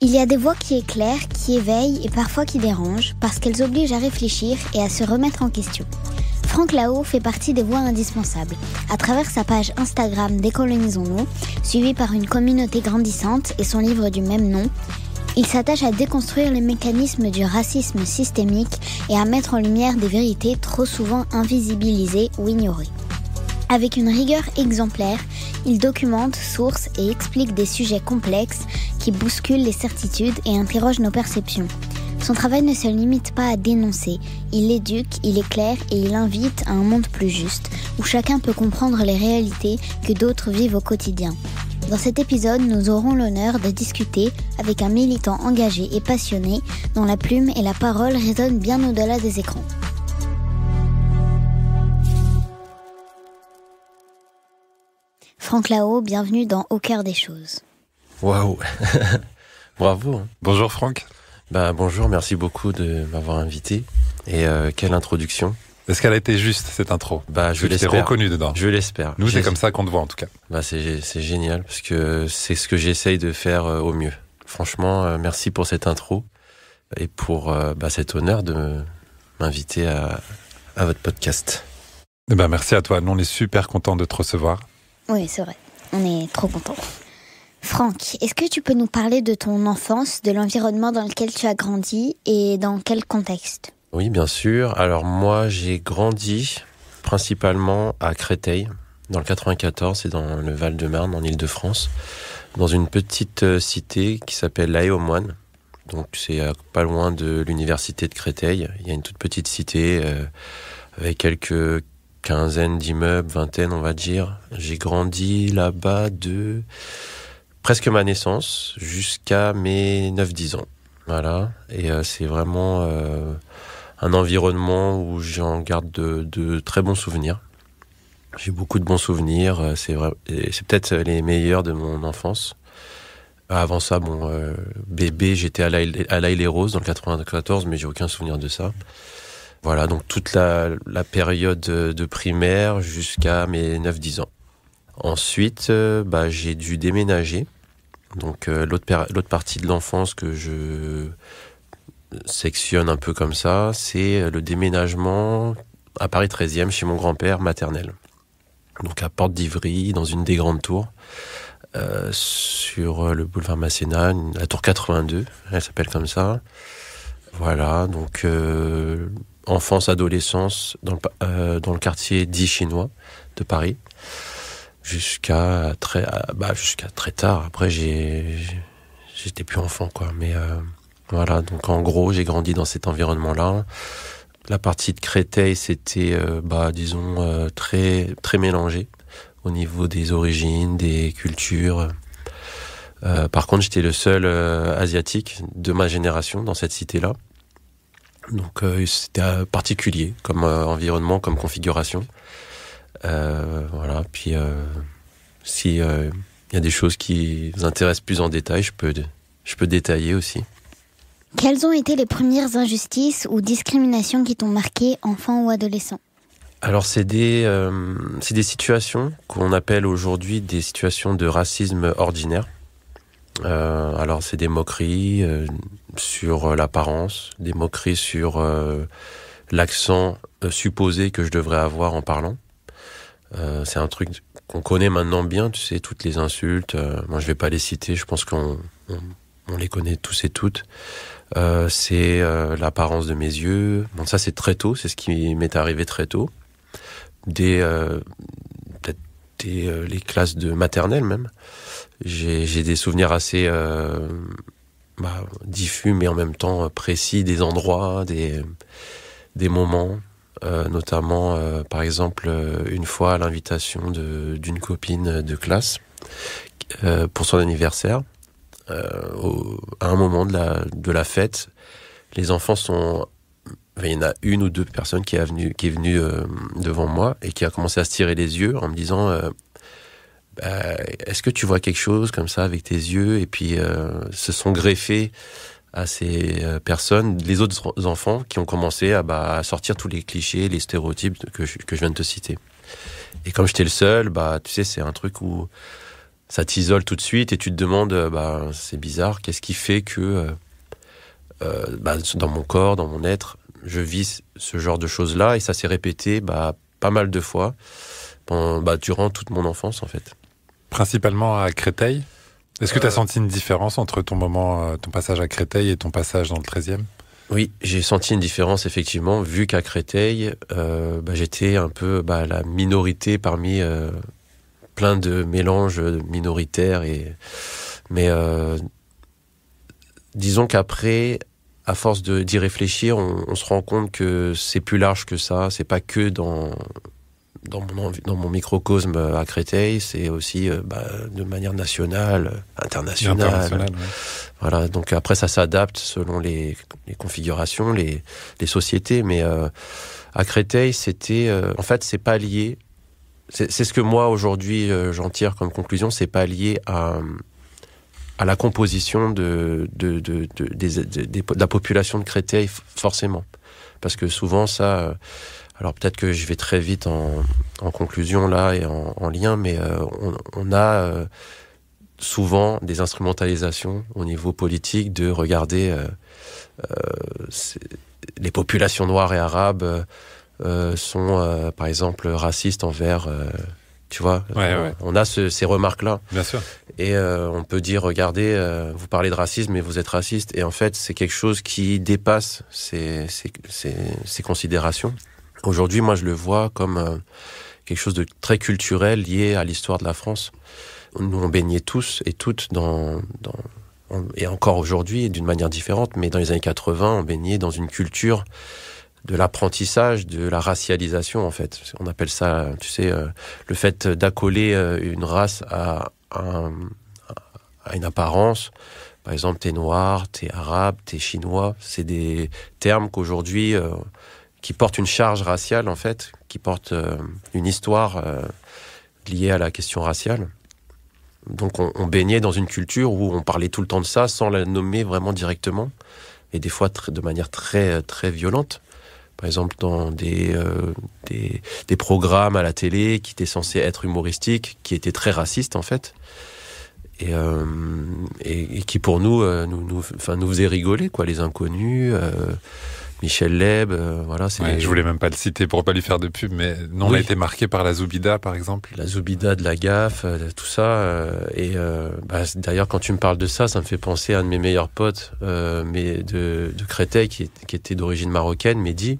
Il y a des voix qui éclairent, qui éveillent et parfois qui dérangent parce qu'elles obligent à réfléchir et à se remettre en question. Franck Lao fait partie des voix indispensables. À travers sa page Instagram Décolonisons-nous, suivie par une communauté grandissante et son livre du même nom, il s'attache à déconstruire les mécanismes du racisme systémique et à mettre en lumière des vérités trop souvent invisibilisées ou ignorées. Avec une rigueur exemplaire, il documente, source et explique des sujets complexes qui bousculent les certitudes et interrogent nos perceptions. Son travail ne se limite pas à dénoncer, il éduque, il éclaire et il invite à un monde plus juste, où chacun peut comprendre les réalités que d'autres vivent au quotidien. Dans cet épisode, nous aurons l'honneur de discuter avec un militant engagé et passionné dont la plume et la parole résonnent bien au-delà des écrans. Franck Lao, bienvenue dans Au cœur des choses. Waouh. Bravo. Bonjour Franck. Bonjour, merci beaucoup de m'avoir invité. Et quelle introduction. Est-ce qu'elle a été juste, cette intro? Je l'espère. Tu t'es reconnu dedans? Je l'espère. Nous, c'est comme ça qu'on te voit en tout cas. C'est génial, parce que c'est ce que j'essaye de faire au mieux. Franchement, merci pour cette intro et pour cet honneur de m'inviter à votre podcast. Merci à toi. Nous, on est super contents de te recevoir. Oui, c'est vrai. On est trop contents. Franck, est-ce que tu peux nous parler de ton enfance, de l'environnement dans lequel tu as grandi et dans quel contexte ? Oui, bien sûr. Alors moi, j'ai grandi principalement à Créteil, dans le 94, c'est dans le Val-de-Marne, en Île-de-France, dans une petite cité qui s'appelle La Haye-aux-Moines. Donc c'est pas loin de l'université de Créteil. Il y a une toute petite cité avec quelques quinzaine d'immeubles, vingtaine on va dire. J'ai grandi là-bas de presque ma naissance jusqu'à mes 9-10 ans. Voilà, et c'est vraiment un environnement où j'en garde de très bons souvenirs. J'ai beaucoup de bons souvenirs, c'est peut-être les meilleurs de mon enfance. Avant ça, bébé, j'étais à l'Haye-les-Roses dans le 94, mais j'ai aucun souvenir de ça. Voilà, donc toute la période de primaire jusqu'à mes 9-10 ans. Ensuite, j'ai dû déménager. Donc l'autre partie de l'enfance que je sectionne un peu comme ça, c'est le déménagement à Paris 13e chez mon grand-père maternel. Donc à Porte d'Ivry, dans une des grandes tours, sur le boulevard Masséna, la tour 82, elle s'appelle comme ça. Voilà, donc enfance, adolescence dans le quartier dit chinois de Paris, jusqu'à très tard. Après, j'étais plus enfant, quoi. Mais voilà, donc en gros, j'ai grandi dans cet environnement-là. La partie de Créteil, c'était, disons, très très mélangé au niveau des origines, des cultures. Par contre, j'étais le seul asiatique de ma génération dans cette cité-là. Donc c'était particulier comme environnement, comme configuration. Voilà. Puis si y a des choses qui vous intéressent plus en détail, je peux détailler aussi. Quelles ont été les premières injustices ou discriminations qui t'ont marqué, enfant ou adolescent ? Alors c'est des situations qu'on appelle aujourd'hui des situations de racisme ordinaire. Alors c'est des moqueries sur l'apparence, des moqueries sur l'accent supposé que je devrais avoir en parlant. C'est un truc qu'on connaît maintenant bien, tu sais, toutes les insultes. Moi je vais pas les citer, je pense qu'on les connaît tous et toutes. C'est l'apparence de mes yeux. Bon, ça c'est très tôt, c'est ce qui m'est arrivé très tôt. Peut-être les classes de maternelle même. J'ai des souvenirs assez diffus, mais en même temps précis, des endroits, des moments. Notamment, par exemple, une fois à l'invitation d'une copine de classe pour son anniversaire. À un moment de la fête, les enfants sont... Il y en a une ou deux personnes qui est venue devant moi et qui a commencé à se tirer les yeux en me disant est-ce que tu vois quelque chose comme ça avec tes yeux? Et puis se sont greffés à ces personnes, les autres enfants qui ont commencé à sortir tous les clichés, les stéréotypes que je viens de te citer. Et comme j'étais le seul, tu sais, c'est un truc où ça t'isole tout de suite et tu te demandes, c'est bizarre, qu'est-ce qui fait que dans mon corps, dans mon être, je vis ce genre de choses-là, et ça s'est répété pas mal de fois durant toute mon enfance en fait. Principalement à Créteil. Est-ce que tu as senti une différence entre ton passage à Créteil et ton passage dans le 13e ? Oui, j'ai senti une différence effectivement, vu qu'à Créteil, j'étais un peu la minorité parmi plein de mélanges minoritaires. Mais disons qu'après, à force d'y réfléchir, on se rend compte que c'est plus large que ça. C'est pas que dans mon microcosme à Créteil, c'est aussi de manière nationale, internationale. Ouais. Voilà, donc après ça s'adapte selon les configurations, les sociétés, mais à Créteil, c'était en fait c'est pas lié. C'est ce que moi aujourd'hui j'en tire comme conclusion, c'est pas lié à la composition de la population de Créteil forcément, parce que souvent ça. Alors peut-être que je vais très vite en conclusion là et en lien, mais on a souvent des instrumentalisations au niveau politique de regarder les populations noires et arabes sont par exemple racistes envers tu vois, on a ces remarques-là. Bien sûr. Et on peut dire, regardez, vous parlez de racisme, mais vous êtes raciste. Et en fait, c'est quelque chose qui dépasse ces considérations. Aujourd'hui, moi, je le vois comme quelque chose de très culturel lié à l'histoire de la France. Nous, on baignait tous et toutes et encore aujourd'hui, d'une manière différente, mais dans les années 80, on baignait dans une culture de l'apprentissage, de la racialisation, en fait. On appelle ça, tu sais, le fait d'accoler une race à une apparence. Par exemple, t'es noir, t'es arabe, t'es chinois. C'est des termes qu'aujourd'hui, qui portent une charge raciale, en fait, qui portent une histoire liée à la question raciale. Donc, on baignait dans une culture où on parlait tout le temps de ça, sans la nommer vraiment directement, et des fois de manière très, très violente. Par exemple, dans des programmes à la télé qui étaient censés être humoristiques, qui étaient très racistes, en fait, et qui, pour nous faisaient rigoler, quoi, les inconnus, Michel Leb, voilà. Je voulais même pas le citer pour pas lui faire de pub, mais on a été marqué par la Zoubida, par exemple. La Zoubida de la gaffe, tout ça. D'ailleurs, quand tu me parles de ça, ça me fait penser à un de mes meilleurs potes, mais de Créteil, qui était d'origine marocaine, Mehdi.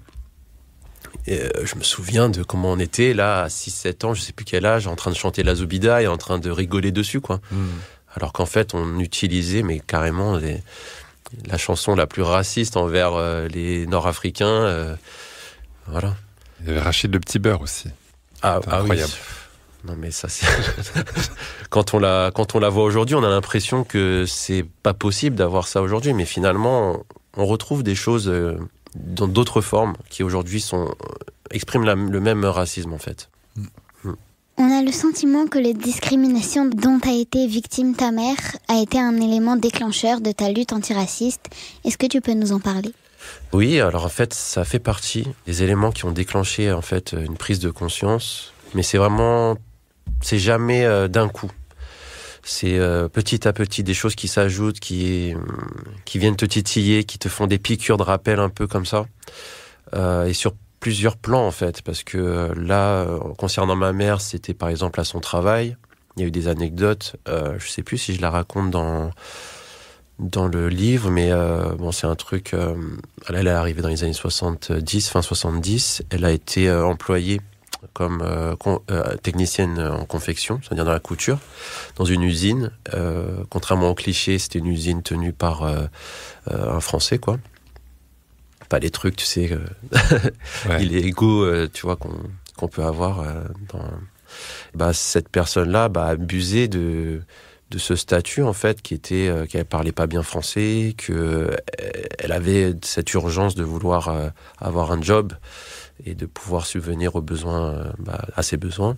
Et, je me souviens de comment on était là, à 6-7 ans, je sais plus quel âge, en train de chanter la Zoubida et en train de rigoler dessus, quoi. Alors qu'en fait, on utilisait, mais carrément, la chanson la plus raciste envers les Nord-Africains. Voilà. Il y avait Rachid le Petit Beurre aussi. Incroyable. Oui. Non mais ça c'est quand on la voit aujourd'hui, on a l'impression que c'est pas possible d'avoir ça aujourd'hui, mais finalement on retrouve des choses dans d'autres formes qui aujourd'hui expriment le même racisme en fait. On a le sentiment que les discriminations dont a été victime ta mère a été un élément déclencheur de ta lutte antiraciste. Est-ce que tu peux nous en parler ? Oui, alors en fait, ça fait partie des éléments qui ont déclenché en fait une prise de conscience, mais c'est jamais d'un coup. C'est petit à petit des choses qui s'ajoutent, qui viennent te titiller, qui te font des piqûres de rappel un peu comme ça, et sur plusieurs plans en fait, parce que là, concernant ma mère, c'était par exemple à son travail. Il y a eu des anecdotes, je sais plus si je la raconte dans le livre, mais c'est un truc. Elle est arrivée dans les années 70, fin 70. Elle a été employée comme technicienne en confection, c'est-à-dire dans la couture, dans une usine. Contrairement au cliché, c'était une usine tenue par un Français, quoi. Pas les trucs, tu sais, illégaux, tu vois, qu'on peut avoir. Cette personne-là a abusé de ce statut, en fait, qu'elle parlait pas bien français, qu'elle avait cette urgence de vouloir avoir un job et de pouvoir subvenir aux besoins, à ses besoins.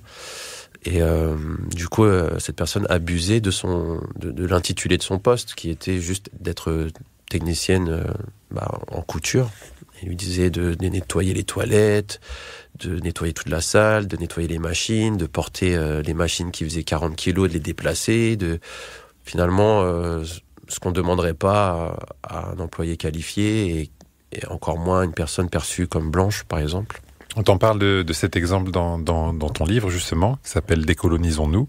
Et du coup, cette personne abusait de l'intitulé de son poste, qui était juste d'être technicienne en couture. Il lui disait de nettoyer les toilettes, de nettoyer toute la salle, de nettoyer les machines, de porter les machines qui faisaient 40 kilos, de les déplacer, finalement, ce qu'on ne demanderait pas à un employé qualifié et encore moins une personne perçue comme blanche, par exemple. On t'en parle de cet exemple dans ton livre, justement, qui s'appelle « Décolonisons-nous ».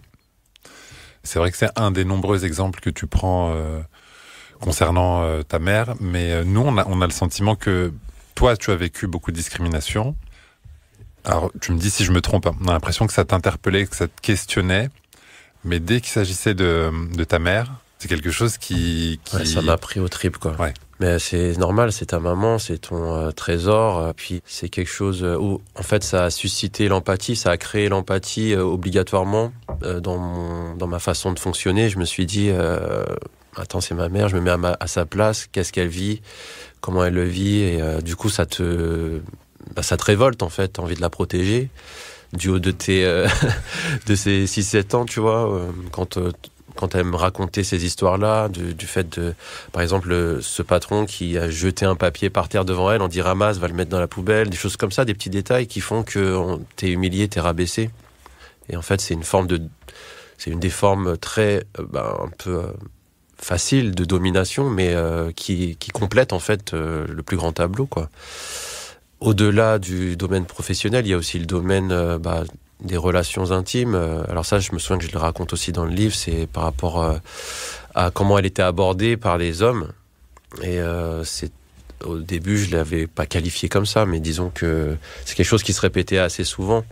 C'est vrai que c'est un des nombreux exemples que tu prends concernant ta mère, mais nous, on a le sentiment que toi, tu as vécu beaucoup de discrimination. Alors, tu me dis si je me trompe, on a l'impression que ça t'interpellait, que ça te questionnait, mais dès qu'il s'agissait de ta mère, c'est quelque chose qui... Ouais, ça m'a pris aux tripes, quoi. Ouais. Mais c'est normal, c'est ta maman, c'est ton trésor, puis c'est quelque chose où, en fait, ça a suscité l'empathie, ça a créé l'empathie obligatoirement dans ma façon de fonctionner. Je me suis dit, attends, c'est ma mère, je me mets à sa place, qu'est-ce qu'elle vit, comment elle le vit, et du coup, ça te révolte, en fait, t'as envie de la protéger, du haut de de ses 6-7 ans, tu vois, quand elle me racontait ces histoires-là, du fait de, par exemple, ce patron qui a jeté un papier par terre devant elle, on dit ramasse, va le mettre dans la poubelle, des choses comme ça, des petits détails qui font que t'es humilié, t'es rabaissé. Et en fait, c'est une des formes très, un peu facile de domination, mais qui complète en fait le plus grand tableau, quoi. Au-delà du domaine professionnel, il y a aussi le domaine des relations intimes. Alors ça, je me souviens que je le raconte aussi dans le livre, c'est par rapport à comment elle était abordée par les hommes. Et au début, je ne l'avais pas qualifiée comme ça, mais disons que c'est quelque chose qui se répétait assez souvent.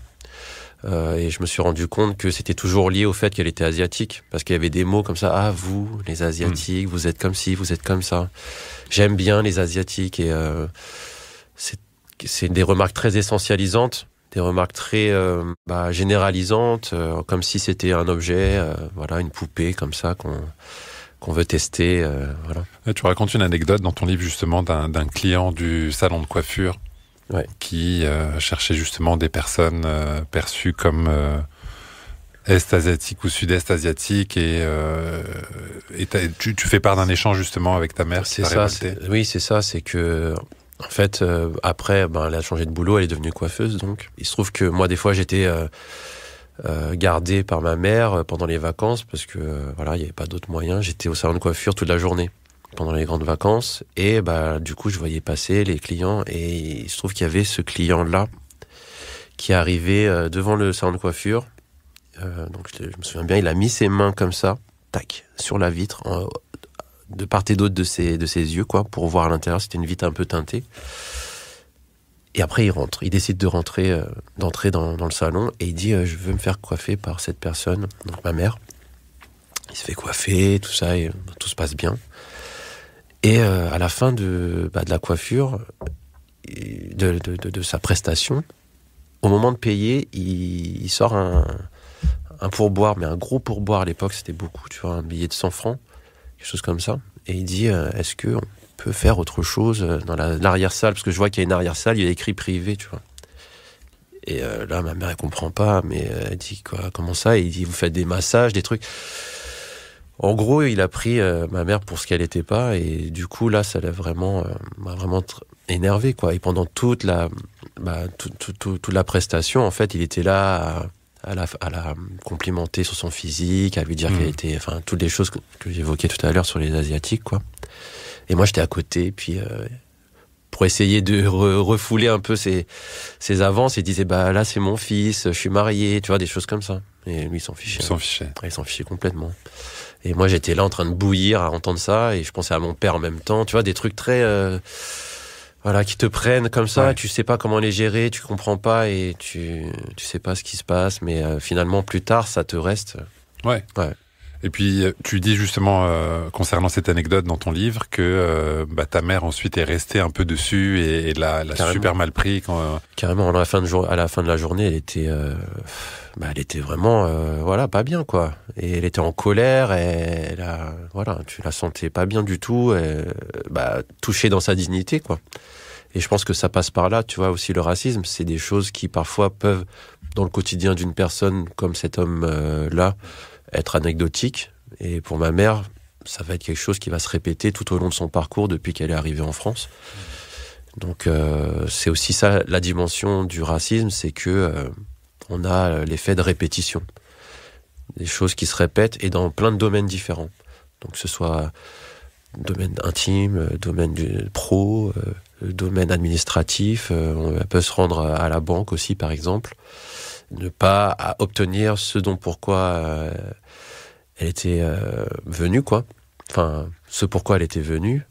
Et je me suis rendu compte que c'était toujours lié au fait qu'elle était asiatique. Parce qu'il y avait des mots comme ça, ah, vous, les Asiatiques, vous êtes comme ci, vous êtes comme ça. J'aime bien les Asiatiques. Et c'est des remarques très essentialisantes, des remarques très généralisantes, comme si c'était un objet, une poupée comme ça qu'on veut tester. Voilà. Et tu racontes une anecdote dans ton livre justement d'un client du salon de coiffure qui cherchait justement des personnes perçues comme est-asiatiques ou sud-est asiatiques et tu fais part d'un échange justement avec ta mère. C'est ça. C'est ça. C'est que en fait, après, elle a changé de boulot, elle est devenue coiffeuse. Donc, il se trouve que moi, des fois, j'étais gardé par ma mère pendant les vacances parce que il n'y avait pas d'autres moyens. J'étais au salon de coiffure toute la journée pendant les grandes vacances et du coup, je voyais passer les clients et il se trouve qu'il y avait ce client-là qui arrivait devant le salon de coiffure. Donc, je me souviens bien, il a mis ses mains comme ça, tac, sur la vitre. De part et d'autre de ses yeux, quoi, pour voir à l'intérieur. C'était une vitre un peu teintée. Et après, il décide d'entrer dans le salon et il dit je veux me faire coiffer par cette personne, donc ma mère. Il se fait coiffer, tout ça, et tout se passe bien. Et à la fin de la coiffure, de sa prestation, au moment de payer, il sort un pourboire, mais un gros pourboire à l'époque, c'était beaucoup, tu vois, un billet de 100 francs. Quelque chose comme ça. Et il dit, est-ce qu'on peut faire autre chose dans l'arrière-salle? Parce que je vois qu'il y a une arrière-salle, il y a écrit privé, tu vois. Et là, ma mère, elle comprend pas, mais elle dit, quoi, comment ça? Et il dit, vous faites des massages, des trucs. En gros, il a pris ma mère pour ce qu'elle était pas, et du coup, là, ça m'a vraiment énervé, quoi. Et pendant toute la prestation, en fait, il était là à la complimenter sur son physique, à lui dire qu'elle était, toutes les choses que j'évoquais tout à l'heure sur les Asiatiques, quoi. Et moi, j'étais à côté, puis pour essayer de refouler un peu ses avances, il disait, là, c'est mon fils, je suis marié, tu vois, des choses comme ça. Et lui, il s'en fichait. Il s'en fichait complètement. Et moi, j'étais là en train de bouillir à entendre ça, et je pensais à mon père en même temps, tu vois, des trucs très... qui te prennent comme ça, tu sais pas comment les gérer, tu comprends pas et tu sais pas ce qui se passe, mais finalement plus tard ça te reste. Ouais. Et puis tu dis justement concernant cette anecdote dans ton livre que ta mère ensuite est restée un peu dessus et l'a super mal pris quand. Carrément, à la fin de la journée, elle était vraiment pas bien, quoi. Et elle était en colère, et tu la sentais pas bien du tout, touchée dans sa dignité, quoi. Et je pense que ça passe par là, tu vois, aussi le racisme, c'est des choses qui parfois peuvent, dans le quotidien d'une personne comme cet homme-là, être anecdotiques. Et pour ma mère, ça va être quelque chose qui va se répéter tout au long de son parcours depuis qu'elle est arrivée en France. Donc c'est aussi ça la dimension du racisme, c'est que on a l'effet de répétition, des choses qui se répètent et dans plein de domaines différents. Donc que ce soit domaine intime, domaine pro, domaine administratif, on peut se rendre à la banque aussi par exemple, ne pas obtenir ce dont pourquoi elle était venue quoi. Enfin, ce pourquoi elle était venue.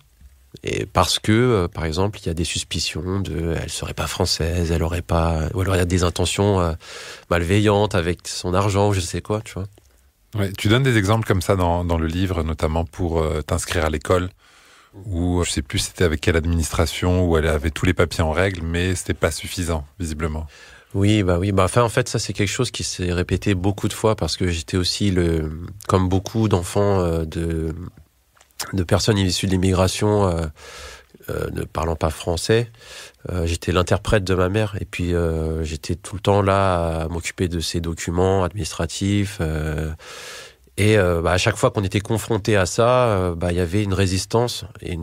Et parce que, par exemple, il y a des suspicions elle serait pas française, elle aurait des intentions malveillantes avec son argent, je sais quoi, tu vois. Ouais, tu donnes des exemples comme ça dans le livre, notamment pour t'inscrire à l'école, où je sais plus c'était avec quelle administration, où elle avait tous les papiers en règle, mais c'était pas suffisant, visiblement. Oui. Enfin, en fait, ça c'est quelque chose qui s'est répété beaucoup de fois parce que j'étais aussi comme beaucoup d'enfants de personnes issues de l'immigration ne parlant pas français. J'étais l'interprète de ma mère et puis j'étais tout le temps là à m'occuper de ses documents administratifs. Et à chaque fois qu'on était confronté à ça, il y avait une résistance et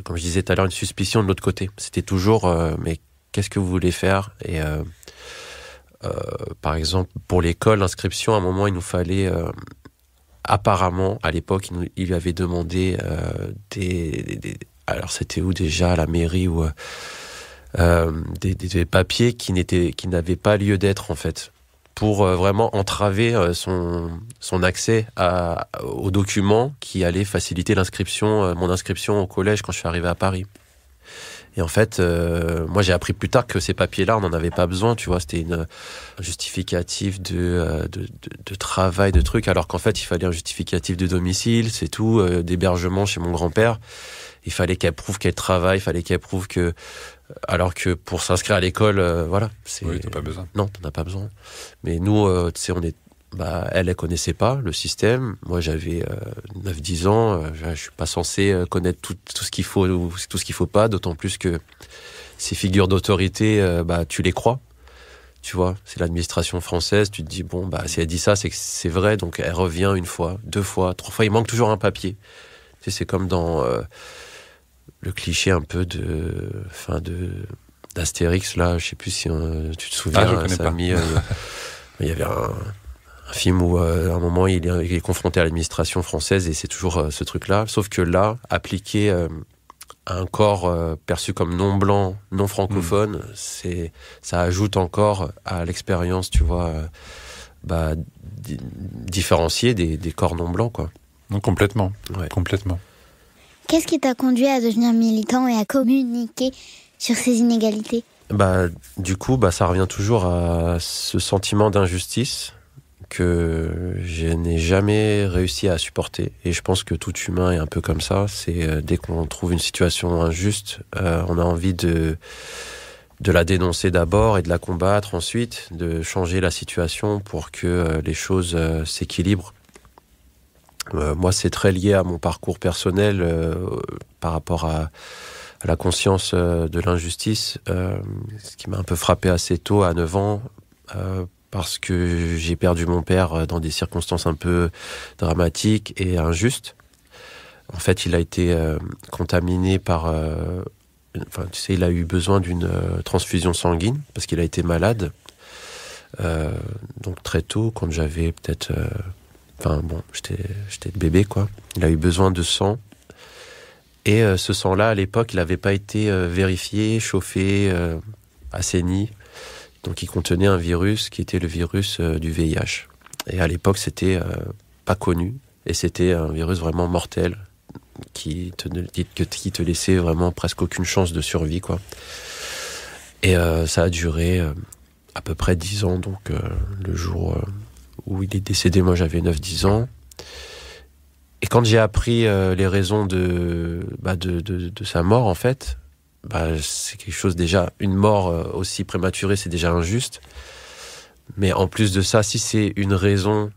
comme je disais tout à l'heure, une suspicion de l'autre côté. C'était toujours mais qu'est-ce que vous voulez faire? Et par exemple, pour l'école, l'inscription, à un moment, il nous fallait... apparemment, à l'époque, il lui avait demandé alors c'était où déjà, à la mairie ou des papiers qui n'avaient pas lieu d'être en fait, pour vraiment entraver son accès aux documents qui allaient faciliter mon inscription au collège quand je suis arrivé à Paris. Et en fait, moi j'ai appris plus tard que ces papiers-là, on n'en avait pas besoin, tu vois, c'était un justificatif de travail, de trucs, alors qu'en fait il fallait un justificatif de domicile, c'est tout, d'hébergement chez mon grand-père. Il fallait qu'elle prouve qu'elle travaille, il fallait qu'elle prouve que... Alors que pour s'inscrire à l'école, voilà. Oui, t'as pas besoin. Non, t'en as pas besoin. Mais nous, tu sais, elle connaissait pas le système. Moi, j'avais 9-10 ans. Je suis pas censé connaître tout ce qu'il faut ou tout ce qu'il faut pas, d'autant plus que ces figures d'autorité, tu les crois. Tu vois, c'est l'administration française. Tu te dis, bon, si elle dit ça, c'est que c'est vrai. Donc, elle revient 1 fois, 2 fois, 3 fois. Il manque toujours un papier. Tu sais, c'est comme dans le cliché un peu d'Astérix, là. Je sais plus si tu te souviens, je connais Samy, il y avait un film où à un moment il est confronté à l'administration française et c'est toujours ce truc-là, sauf que là, appliqué à un corps perçu comme non blanc, non francophone, ça ajoute encore à l'expérience, tu vois, différenciée des corps non blancs, quoi. Non, complètement, ouais. Complètement. Qu'est-ce qui t'a conduit à devenir militant et à communiquer sur ces inégalités ? Du coup, ça revient toujours à ce sentiment d'injustice que je n'ai jamais réussi à supporter. Et je pense que tout humain est un peu comme ça. C'est dès qu'on trouve une situation injuste, on a envie de la dénoncer d'abord et de la combattre ensuite, de changer la situation pour que les choses s'équilibrent. Moi, c'est très lié à mon parcours personnel par rapport à la conscience de l'injustice, ce qui m'a un peu frappé assez tôt, à 9 ans, parce que j'ai perdu mon père dans des circonstances un peu dramatiques et injustes. En fait, il a été contaminé par... il a eu besoin d'une transfusion sanguine, parce qu'il a été malade. Donc très tôt, quand j'avais peut-être... j'étais bébé, quoi. Il a eu besoin de sang. Et ce sang-là, à l'époque, il n'avait pas été vérifié, chauffé, assaini. Donc il contenait un virus qui était le virus du VIH. Et à l'époque, c'était pas connu. Et c'était un virus vraiment mortel qui te laissait vraiment presque aucune chance de survie, quoi. Et ça a duré à peu près 10 ans. Donc le jour où il est décédé, moi j'avais 9-10 ans. Et quand j'ai appris les raisons de sa mort, en fait, c'est quelque chose déjà, une mort aussi prématurée, c'est déjà injuste. Mais en plus de ça, si c'est une raison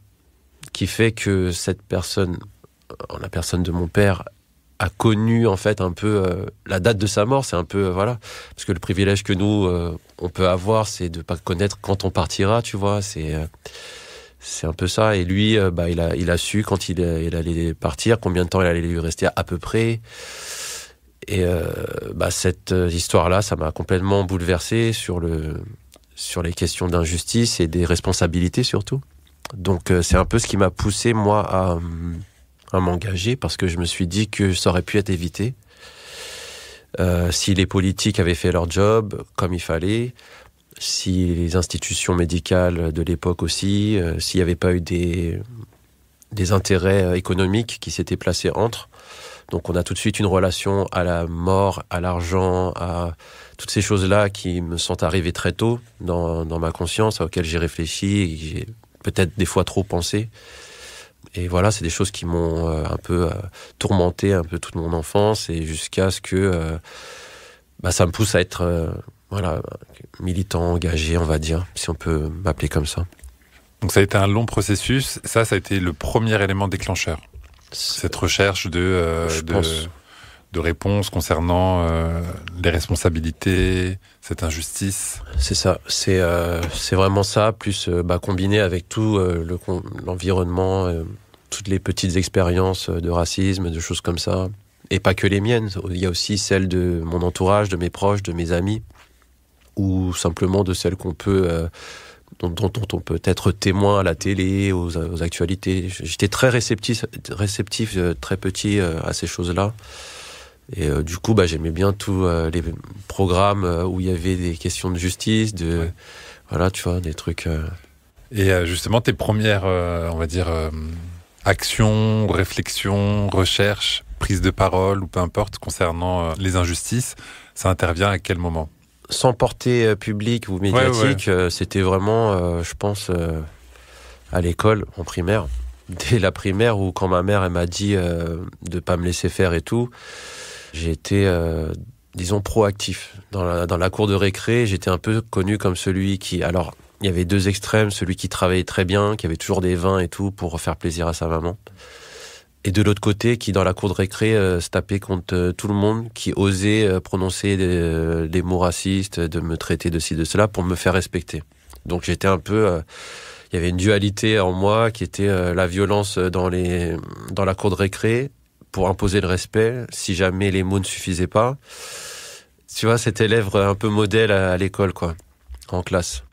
qui fait que cette personne, la personne de mon père, a connu en fait un peu la date de sa mort, c'est un peu, voilà. Parce que le privilège que nous, on peut avoir, c'est de pas connaître quand on partira, tu vois, c'est un peu ça. Et lui, il a su quand il allait partir, combien de temps il allait lui rester à peu près. Et cette histoire-là, ça m'a complètement bouleversé sur les questions d'injustice et des responsabilités surtout. Donc c'est un peu ce qui m'a poussé, moi, à m'engager, parce que je me suis dit que ça aurait pu être évité. Si les politiques avaient fait leur job comme il fallait, si les institutions médicales de l'époque aussi, s'il n'y avait pas eu des intérêts économiques qui s'étaient placés entre. Donc on a tout de suite une relation à la mort, à l'argent, à toutes ces choses-là qui me sont arrivées très tôt dans ma conscience, auxquelles j'ai réfléchi et j'ai peut-être des fois trop pensé. Et voilà, c'est des choses qui m'ont un peu tourmenté un peu toute mon enfance, et jusqu'à ce que ça me pousse à être militant, engagé, on va dire, si on peut m'appeler comme ça. Donc ça a été un long processus. Ça a été le premier élément déclencheur. Cette recherche de réponses concernant les responsabilités, cette injustice. C'est ça. C'est vraiment ça, plus combiné avec tout l'environnement, toutes les petites expériences de racisme, de choses comme ça. Et pas que les miennes. Il y a aussi celles de mon entourage, de mes proches, de mes amis, ou simplement de celles qu'on peut... dont on peut être témoin à la télé, aux actualités. J'étais très réceptif très petit à ces choses-là. Et du coup, j'aimais bien tous les programmes où il y avait des questions de justice, voilà, tu vois, des trucs... Et justement, tes premières, on va dire, actions, réflexions, recherches, prise de parole, ou peu importe, concernant les injustices, ça intervient à quel moment ? Sans portée publique ou médiatique, c'était vraiment, je pense, à l'école, en primaire. Dès la primaire, où quand ma mère elle m'a dit de pas me laisser faire et tout, j'ai été, disons, proactif. Dans la cour de récré, j'étais un peu connu comme celui qui... Alors, il y avait deux extrêmes, celui qui travaillait très bien, qui avait toujours des vins et tout pour faire plaisir à sa maman. Et de l'autre côté, qui dans la cour de récré se tapait contre tout le monde, qui osait prononcer des mots racistes, de me traiter de ci, de cela, pour me faire respecter. Donc j'étais un peu... il y avait une dualité en moi qui était la violence dans la cour de récré, pour imposer le respect, si jamais les mots ne suffisaient pas. Tu vois, cet élève un peu modèle à l'école, quoi, en classe.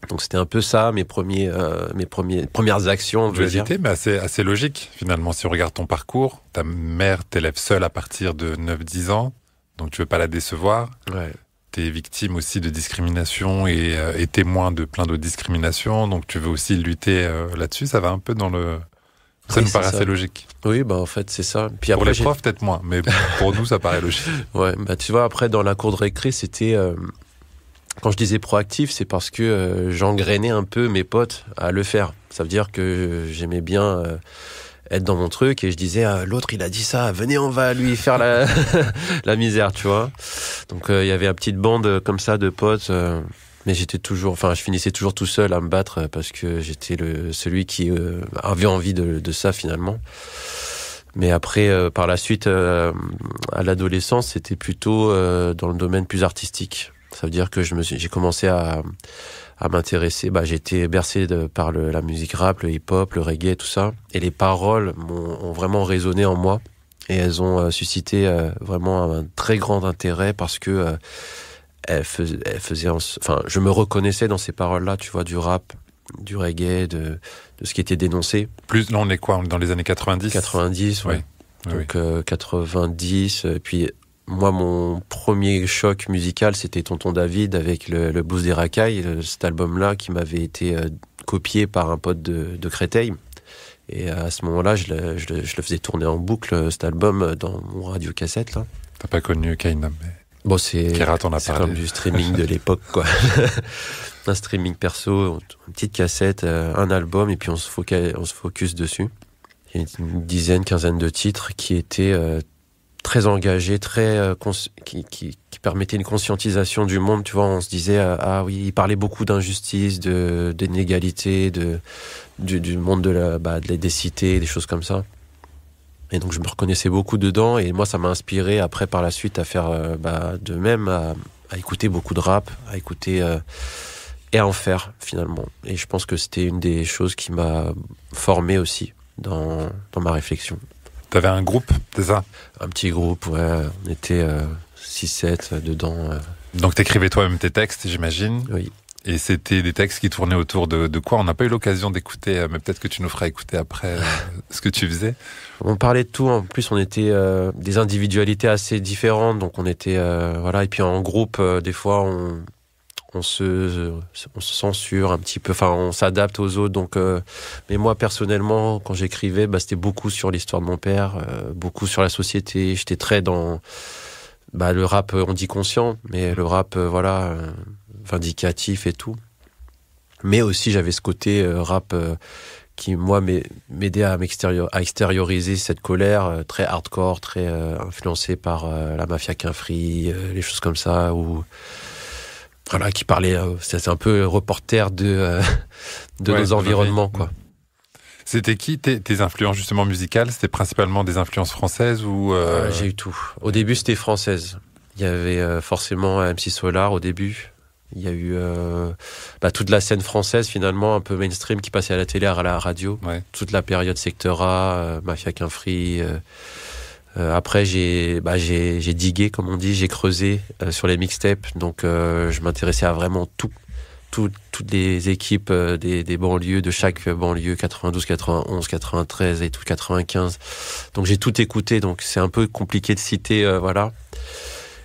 Donc c'était un peu ça, mes premières actions, je veux dire. Mais assez logique, finalement. Si on regarde ton parcours, ta mère t'élève seule à partir de 9-10 ans, donc tu veux pas la décevoir. Ouais. T'es victime aussi de discrimination et témoin de plein d'autres discriminations, donc tu veux aussi lutter là-dessus. Ça va un peu dans le... Ça nous paraît assez logique. Oui, en fait, c'est ça. Puis pour les profs, peut-être moins, mais pour nous, ça paraît logique. Ouais, tu vois, après, dans la cour de récré, c'était... Quand je disais proactif, c'est parce que j'engrainais un peu mes potes à le faire. Ça veut dire que j'aimais bien être dans mon truc, et je disais, l'autre, il a dit ça, venez, on va lui faire la misère, tu vois. Donc, il y avait une petite bande comme ça de potes... Mais je finissais toujours tout seul à me battre, parce que j'étais celui qui avait envie de ça, finalement. Mais après, par la suite, à l'adolescence, c'était plutôt dans le domaine plus artistique. Ça veut dire que j'ai commencé à m'intéresser. J'ai été bercé par la musique rap, le hip-hop, le reggae, tout ça. Et les paroles ont vraiment résonné en moi. Et elles ont suscité vraiment un très grand intérêt, parce que... je me reconnaissais dans ces paroles-là, tu vois, du rap, du reggae, de ce qui était dénoncé. Plus, là, on est quoi? Dans les années 90? 90, ouais. Donc, 90. Puis, moi, mon premier choc musical, c'était Tonton David avec le Blues des Racailles, cet album-là qui m'avait été copié par un pote de Créteil. Et à ce moment-là, je le faisais tourner en boucle, cet album, dans mon radiocassette, là. T'as pas connu Kainam, mais... Bon, c'est comme du streaming de l'époque, quoi. Un streaming perso, une petite cassette, un album, et puis on se focus dessus. Il y a une dizaine, quinzaine de titres qui étaient très engagés, qui permettaient une conscientisation du monde. Tu vois, on se disait, oui, il parlait beaucoup d'injustice, d'inégalité, du monde des cités, des choses comme ça. Et donc je me reconnaissais beaucoup dedans, et moi ça m'a inspiré après par la suite à faire de même, à écouter beaucoup de rap, à écouter et à en faire finalement. Et je pense que c'était une des choses qui m'a formé aussi dans ma réflexion. T'avais un groupe, c'est ça? Un petit groupe, ouais. On était 6-7 dedans. Donc t'écrivais toi-même tes textes, j'imagine? Oui. Et c'était des textes qui tournaient autour de quoi? On n'a pas eu l'occasion d'écouter, mais peut-être que tu nous feras écouter après ce que tu faisais. On parlait de tout. En plus, on était des individualités assez différentes. Donc on était... voilà. Et puis en groupe, des fois, on se censure un petit peu, enfin on s'adapte aux autres. Donc, mais moi personnellement, quand j'écrivais, c'était beaucoup sur l'histoire de mon père, beaucoup sur la société. J'étais très dans le rap, on dit conscient, mais le rap, vindicatif et tout. Mais aussi j'avais ce côté rap qui moi m'aidait à extérioriser cette colère très hardcore, très influencée par la mafia Quin Free, les choses comme ça, ou voilà, qui parlait, c'est un peu reporter de nos environnements, quoi. C'était qui tes influences justement musicales? C'était principalement des influences françaises ou J'ai eu tout. Au début, c'était française. Il y avait forcément MC Solar au début. Il y a eu toute la scène française finalement, un peu mainstream, qui passait à la télé, à la radio. Ouais. Toute la période Secteur A, Mafia Quin Free. Après, j'ai digué, comme on dit, j'ai creusé sur les mixtapes. Donc, je m'intéressais à vraiment toutes les équipes des banlieues, de chaque banlieue, 92, 91, 93 et tout, 95. Donc, j'ai tout écouté. Donc, c'est un peu compliqué de citer, voilà.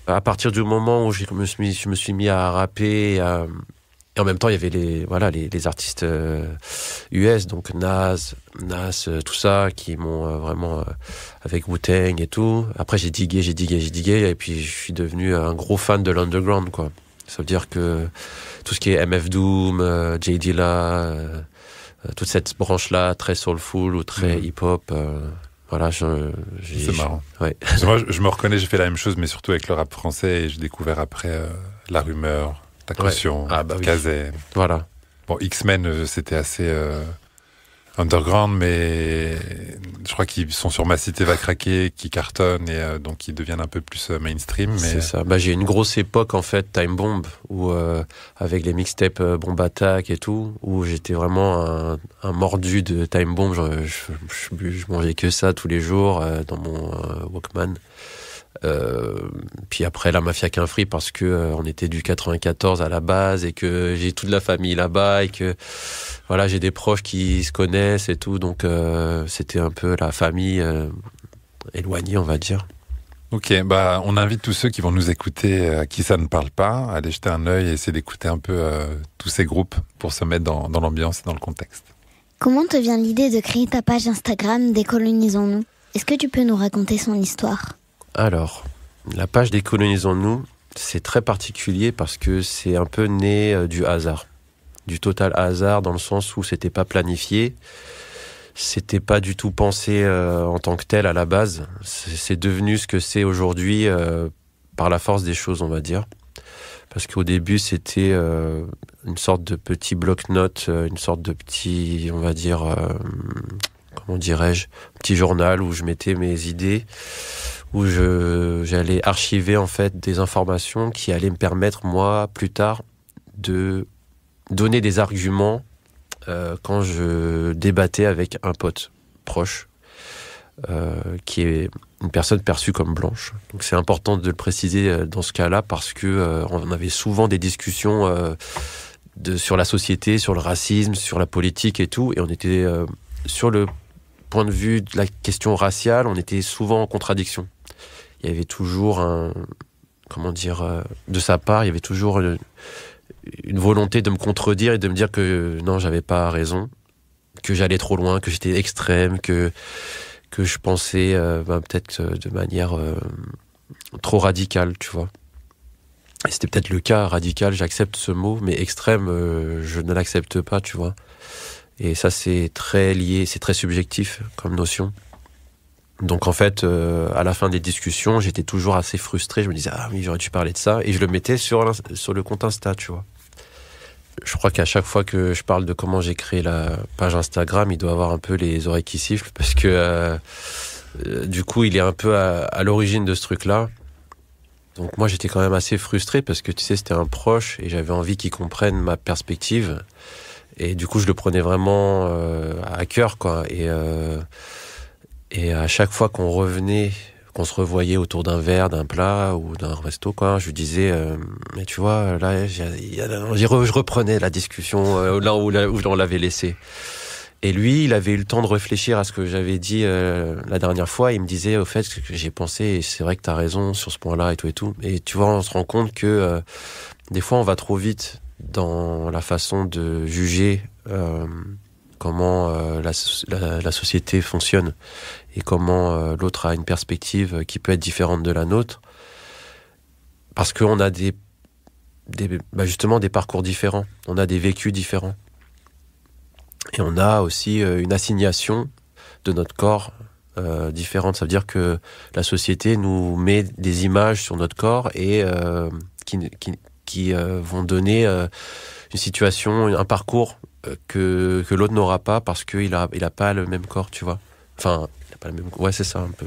À partir du moment où je me suis mis à rapper, et en même temps, il y avait les artistes US, donc Nas, tout ça, qui m'ont vraiment, avec Wu-Tang et tout. Après, j'ai digué, et puis je suis devenu un gros fan de l'underground, quoi. Ça veut dire que tout ce qui est MF Doom, J Dilla, toute cette branche-là, très soulful ou très hip-hop, voilà, c'est marrant. Ouais. Moi, je me reconnais, j'ai fait la même chose, mais surtout avec le rap français, et j'ai découvert après La Rumeur, Ta Caution, Kazé. Voilà. Bon, X-Men, c'était assez underground, mais je crois qu'ils sont sur Ma Cité va craquer, qui cartonnent, et donc ils deviennent un peu plus mainstream. Mais... C'est ça. J'ai une grosse époque, en fait, Time Bomb, où, avec les mixtapes Bomb Attack et tout, où j'étais vraiment un mordu de Time Bomb. Je mangeais que ça tous les jours dans mon Walkman. Puis après la Mafia Quin Free, parce que on était du 94 à la base, et que j'ai toute la famille là-bas, et que voilà, j'ai des proches qui se connaissent et tout, donc c'était un peu la famille éloignée, on va dire. Ok, on invite tous ceux qui vont nous écouter, à qui ça ne parle pas, à aller jeter un œil et essayer d'écouter un peu tous ces groupes pour se mettre dans l'ambiance et dans le contexte. Comment te vient l'idée de créer ta page Instagram Décolonisons-nous? Est-ce que tu peux nous raconter son histoire? Alors, la page Décolonisons-nous, c'est très particulier parce que c'est un peu né du hasard. Du total hasard, dans le sens où c'était pas planifié, c'était pas du tout pensé en tant que tel à la base. C'est devenu ce que c'est aujourd'hui par la force des choses, on va dire. Parce qu'au début, c'était une sorte de petit bloc-notes, une sorte de petit, on va dire, comment dirais-je, petit journal où je mettais mes idées, où j'allais archiver en fait des informations qui allaient me permettre, moi, plus tard, de donner des arguments quand je débattais avec un pote proche, qui est une personne perçue comme blanche. Donc c'est important de le préciser dans ce cas-là, parce que on avait souvent des discussions sur la société, sur le racisme, sur la politique et tout, et on était sur le point de vue de la question raciale, on était souvent en contradiction. Il y avait toujours de sa part, il y avait toujours une volonté de me contredire et de me dire que non, j'avais pas raison, que j'allais trop loin, que j'étais extrême, que je pensais peut-être de manière trop radicale, tu vois. Et c'était peut-être le cas. Radical, j'accepte ce mot, mais extrême, je ne l'accepte pas, tu vois. Et ça, c'est très lié, c'est très subjectif comme notion. Donc en fait, à la fin des discussions, j'étais toujours assez frustré. Je me disais, ah oui, j'aurais dû parler de ça. Et je le mettais sur le compte Insta, tu vois. Je crois qu'à chaque fois que je parle de comment j'ai créé la page Instagram, il doit avoir un peu les oreilles qui sifflent, parce que du coup, il est un peu à l'origine de ce truc-là. Donc moi, j'étais quand même assez frustré, parce que tu sais, c'était un proche et j'avais envie qu'il comprenne ma perspective. Et du coup, je le prenais vraiment à cœur, quoi. Et à chaque fois qu'on revenait, qu'on se revoyait autour d'un verre, d'un plat ou d'un resto, quoi, je lui disais, mais tu vois, là, je reprenais la discussion là où on l'avait laissé. Et lui, il avait eu le temps de réfléchir à ce que j'avais dit la dernière fois. Il me disait, au fait, que j'ai pensé, et c'est vrai que t'as raison sur ce point-là et tout et tout. Et tu vois, on se rend compte que des fois, on va trop vite dans la façon de juger comment la société fonctionne et comment l'autre a une perspective qui peut être différente de la nôtre, parce qu'on a justement des parcours différents, on a des vécus différents, et on a aussi une assignation de notre corps différente. Ça veut dire que la société nous met des images sur notre corps et qui vont donner une situation, un parcours que l'autre n'aura pas parce qu'il a pas le même corps, tu vois. Enfin, il a pas le même. Ouais, c'est ça un peu.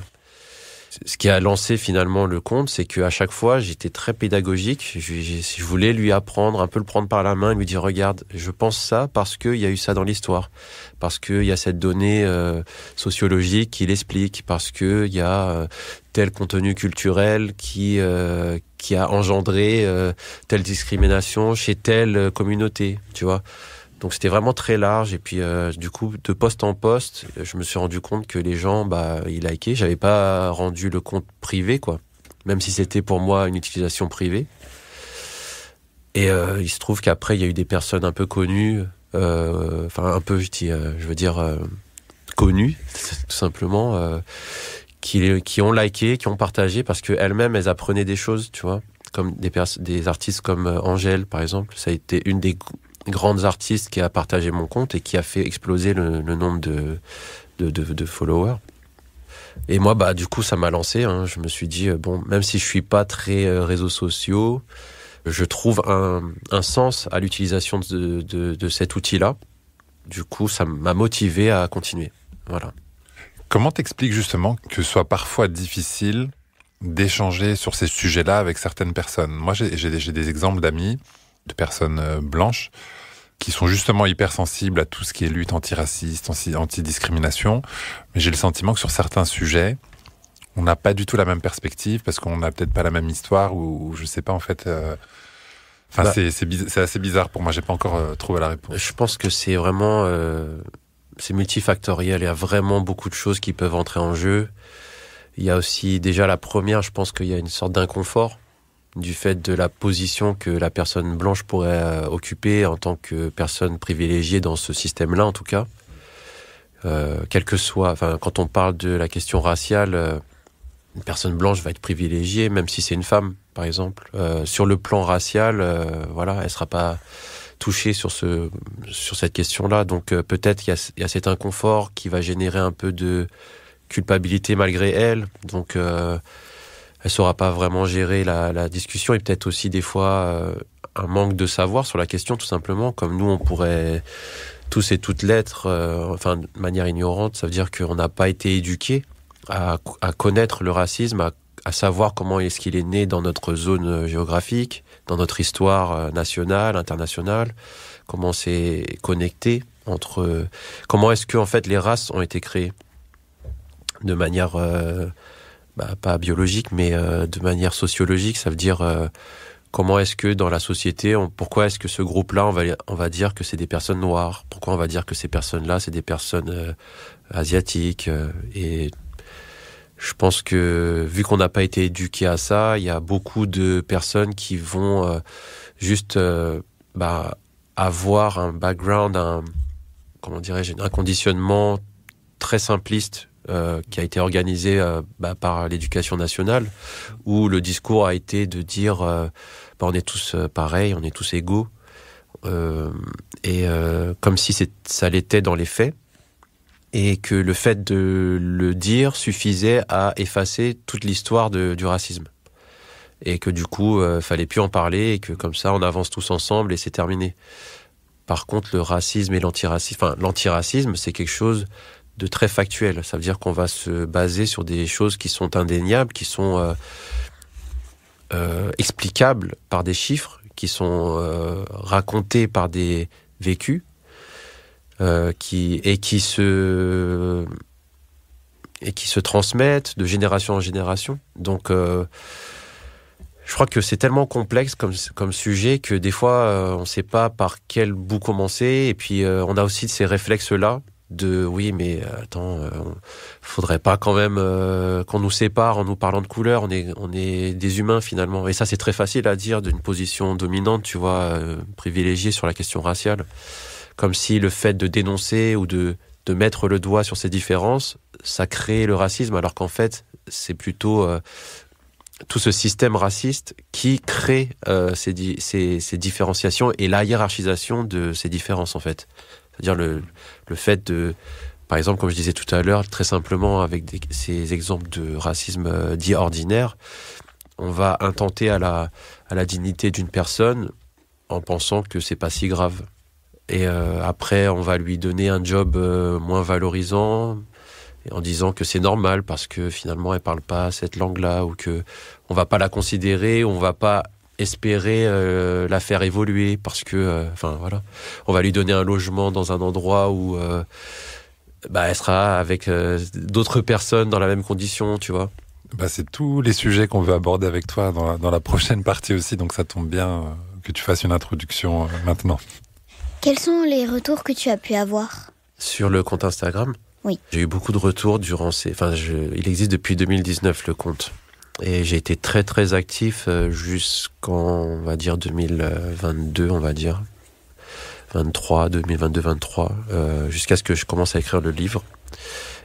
Ce qui a lancé finalement le conte, c'est qu'à chaque fois, j'étais très pédagogique. Je voulais lui apprendre, un peu le prendre par la main et lui dire, regarde, je pense ça parce qu'il y a eu ça dans l'histoire, parce qu'il y a cette donnée sociologique qui l'explique, parce qu'il y a tel contenu culturel qui a engendré telle discrimination chez telle communauté, tu vois. Donc c'était vraiment très large, et puis du coup, de poste en poste, je me suis rendu compte que les gens, ils likaient. J'avais pas rendu le compte privé, quoi, même si c'était pour moi une utilisation privée. Et il se trouve qu'après, il y a eu des personnes un peu connues, connues, tout simplement, qui ont liké, qui ont partagé, parce qu'elles-mêmes, elles apprenaient des choses, tu vois, comme des artistes comme Angèle, par exemple. Ça a été une des grandes artistes qui a partagé mon compte et qui a fait exploser le nombre de followers. Et moi, du coup, ça m'a lancé. Je me suis dit, même si je suis pas très réseaux sociaux, je trouve un sens à l'utilisation de cet outil-là. Du coup, ça m'a motivé à continuer. Voilà. Comment t'expliques justement que ce soit parfois difficile d'échanger sur ces sujets-là avec certaines personnes? Moi, j'ai des exemples d'amis, de personnes blanches, qui sont justement hypersensibles à tout ce qui est lutte antiraciste, anti-discrimination. Mais j'ai le sentiment que sur certains sujets, on n'a pas du tout la même perspective, parce qu'on n'a peut-être pas la même histoire, ou je sais pas, en fait. C'est assez bizarre pour moi, j'ai pas encore trouvé la réponse. Je pense que c'est vraiment c'est multifactoriel. Il y a vraiment beaucoup de choses qui peuvent entrer en jeu. Il y a aussi déjà la première, je pense qu'il y a une sorte d'inconfort du fait de la position que la personne blanche pourrait occuper en tant que personne privilégiée dans ce système-là, en tout cas. Quel que soit, quand on parle de la question raciale, une personne blanche va être privilégiée, même si c'est une femme, par exemple. Sur le plan racial, elle sera pas touchée sur cette question-là. Donc peut-être il y a cet inconfort qui va générer un peu de culpabilité malgré elle. Donc elle saura pas vraiment gérer la discussion, et peut-être aussi des fois un manque de savoir sur la question, tout simplement, comme nous on pourrait tous et toutes l'être, de manière ignorante. Ça veut dire qu'on n'a pas été éduqués à connaître le racisme, à savoir comment est-ce qu'il est né dans notre zone géographique, dans notre histoire nationale, internationale, comment c'est connecté entre, comment est-ce que en fait les races ont été créées de manière pas biologique, mais de manière sociologique. Ça veut dire comment est-ce que dans la société, pourquoi est-ce que ce groupe-là, on va dire que c'est des personnes noires, pourquoi on va dire que ces personnes-là, c'est des personnes asiatiques. Et je pense que vu qu'on n'a pas été éduqué à ça, il y a beaucoup de personnes qui vont juste avoir un background, un conditionnement très simpliste qui a été organisé par l'éducation nationale, où le discours a été de dire on est tous pareils, on est tous égaux, et comme si ça l'était dans les faits, et que le fait de le dire suffisait à effacer toute l'histoire du racisme, et que du coup fallait plus en parler, et que comme ça on avance tous ensemble et c'est terminé. Par contre, le racisme et l'antiracisme, c'est quelque chose de très factuel. Ça veut dire qu'on va se baser sur des choses qui sont indéniables, qui sont explicables par des chiffres, qui sont racontés par des vécus, et et qui se transmettent de génération en génération. Donc, je crois que c'est tellement complexe comme sujet que des fois, on ne sait pas par quel bout commencer. Et puis, on a aussi ces réflexes-là de oui, mais attends, faudrait pas quand même qu'on nous sépare en nous parlant de couleur. On est des humains finalement. Et ça, c'est très facile à dire d'une position dominante, tu vois, privilégiée sur la question raciale. Comme si le fait de dénoncer ou de mettre le doigt sur ces différences, ça crée le racisme, alors qu'en fait, c'est plutôt tout ce système raciste qui crée ces différenciations et la hiérarchisation de ces différences, en fait. C'est-à-dire le fait de, par exemple, comme je disais tout à l'heure, très simplement avec ces exemples de racisme dit ordinaire, on va intenter à la dignité d'une personne en pensant que c'est pas si grave. Et après, on va lui donner un job moins valorisant en disant que c'est normal parce que finalement, elle parle pas cette langue-là ou que on va pas la considérer, on va pas espérer la faire évoluer parce que, voilà, on va lui donner un logement dans un endroit où elle sera avec d'autres personnes dans la même condition, tu vois. C'est tous les sujets qu'on veut aborder avec toi dans la prochaine partie aussi, donc ça tombe bien que tu fasses une introduction maintenant. Quels sont les retours que tu as pu avoir ? Sur le compte Instagram ? Oui. J'ai eu beaucoup de retours durant il existe depuis 2019 le compte. Et j'ai été très très actif jusqu'en, on va dire, 2022, on va dire. 2022-23, jusqu'à ce que je commence à écrire le livre.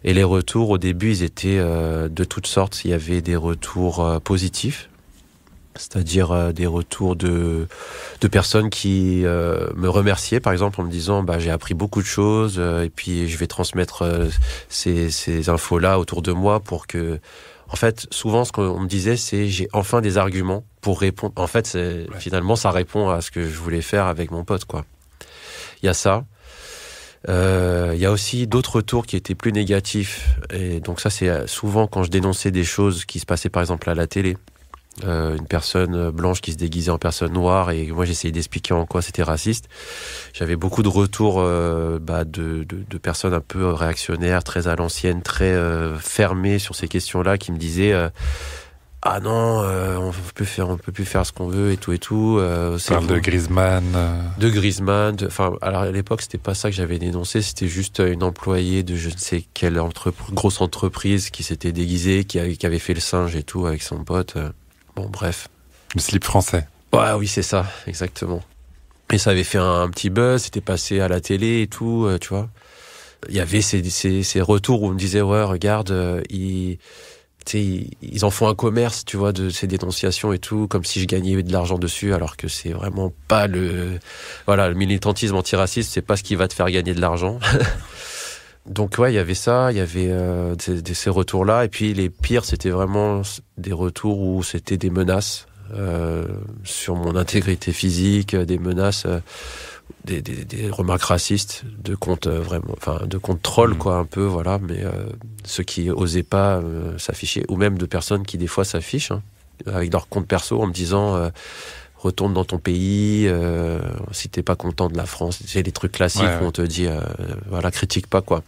Et les retours, au début, ils étaient de toutes sortes. Il y avait des retours positifs, c'est-à-dire des retours de personnes qui me remerciaient, par exemple, en me disant j'ai appris beaucoup de choses et puis je vais transmettre ces infos-là autour de moi pour que... En fait, souvent, ce qu'on me disait, c'est j'ai enfin des arguments pour répondre. En fait, finalement, ça répond à ce que je voulais faire avec mon pote, quoi. Il y a ça. Il y a aussi d'autres retours qui étaient plus négatifs. Et donc ça, c'est souvent quand je dénonçais des choses qui se passaient, par exemple, à la télé. Une personne blanche qui se déguisait en personne noire et moi j'essayais d'expliquer en quoi c'était raciste. J'avais beaucoup de retours de personnes un peu réactionnaires, très à l'ancienne, très fermées sur ces questions-là, qui me disaient ah non, on peut plus faire ce qu'on veut et tout. Parle de Griezmann. De Griezmann. Alors à l'époque c'était pas ça que j'avais dénoncé, c'était juste une employée de je ne sais quelle grosse entreprise qui s'était déguisée, qui avait fait le singe et tout avec son pote. Bon, bref. Le slip français. Ouais, oui, c'est ça, exactement. Et ça avait fait un petit buzz, c'était passé à la télé et tout, tu vois. Il y avait ces retours où on me disait, ouais, regarde, ils en font un commerce, tu vois, de ces dénonciations et tout, comme si je gagnais de l'argent dessus, alors que c'est vraiment pas le militantisme antiraciste, c'est pas ce qui va te faire gagner de l'argent. Donc ouais, il y avait ça, il y avait ces retours-là, et puis les pires, c'était vraiment des retours où c'était des menaces sur mon intégrité physique, des menaces, des remarques racistes, de comptes de comptes trolls, quoi, un peu, voilà, mais ceux qui osaient pas s'afficher, ou même de personnes qui des fois s'affichent avec leur compte perso en me disant retourne dans ton pays, si t'es pas content de la France, c'est les trucs classiques où on te dit critique pas, quoi.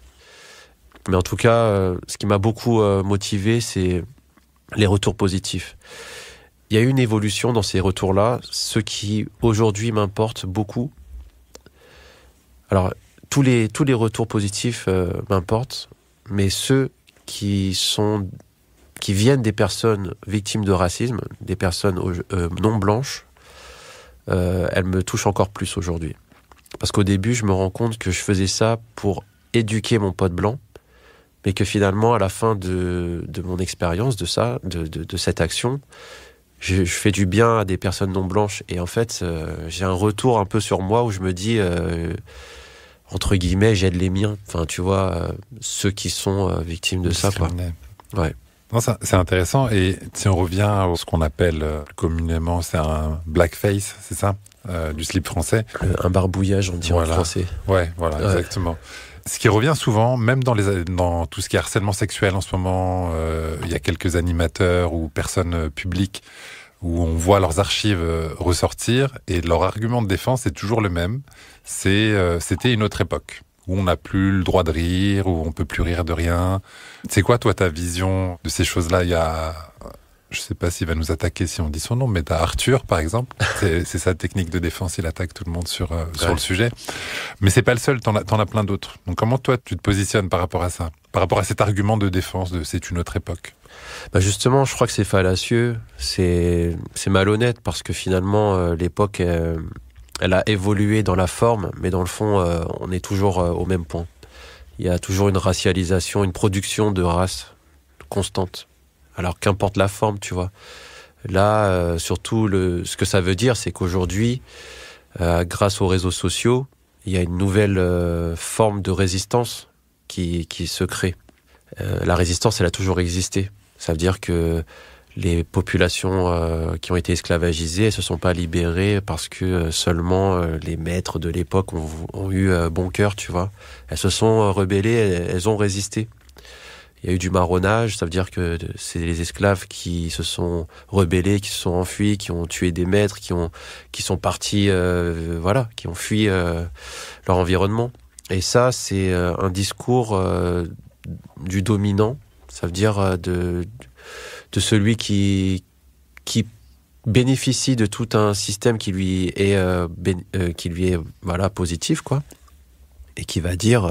Mais en tout cas, ce qui m'a beaucoup motivé, c'est les retours positifs. Il y a eu une évolution dans ces retours-là, ce qui aujourd'hui m'importe beaucoup. Alors, tous les retours positifs m'importent, mais ceux qui viennent des personnes victimes de racisme, des personnes non blanches, elles me touchent encore plus aujourd'hui. Parce qu'au début, je me rends compte que je faisais ça pour éduquer mon pote blanc, mais que finalement, à la fin de mon expérience de ça, de cette action, je fais du bien à des personnes non blanches. Et en fait, j'ai un retour un peu sur moi où je me dis, entre guillemets, j'aide les miens. Enfin, tu vois, ceux qui sont victimes de ça, quoi. Ouais. Non, c'est intéressant. Et si on revient à ce qu'on appelle communément, c'est un blackface, c'est ça, du slip français. Un barbouillage, on dit en français. Ouais, voilà, exactement. Ce qui revient souvent, même dans tout ce qui est harcèlement sexuel en ce moment, il y a quelques animateurs ou personnes publiques où on voit leurs archives ressortir et leur argument de défense est toujours le même. C'était une autre époque où on n'a plus le droit de rire, où on peut plus rire de rien. C'est quoi, toi, ta vision de ces choses-là? Il y a, je sais pas s'il va nous attaquer si on dit son nom, mais t'as Arthur, par exemple. C'est sa technique de défense, il attaque tout le monde sur le sujet. Mais c'est pas le seul, t'en as plein d'autres. Donc comment toi, tu te positionnes par rapport à ça? Par rapport à cet argument de défense de c'est une autre époque? Bah justement, je crois que c'est fallacieux, c'est malhonnête, parce que finalement, l'époque, elle a évolué dans la forme, mais dans le fond, on est toujours au même point. Il y a toujours une racialisation, une production de race constante. Alors qu'importe la forme, tu vois. Là, surtout, ce que ça veut dire, c'est qu'aujourd'hui, grâce aux réseaux sociaux, il y a une nouvelle forme de résistance qui se crée. La résistance, elle a toujours existé. Ça veut dire que les populations qui ont été esclavagisées ne se sont pas libérées parce que seulement les maîtres de l'époque ont eu bon cœur, tu vois. Elles se sont rebellées, elles ont résisté. Il y a eu du marronnage, ça veut dire que c'est les esclaves qui se sont rebellés, qui se sont enfuis, qui ont tué des maîtres, qui sont partis, qui ont fui leur environnement. Et ça, c'est un discours du dominant, ça veut dire de celui qui bénéficie de tout un système qui lui est positif, quoi, et qui va dire,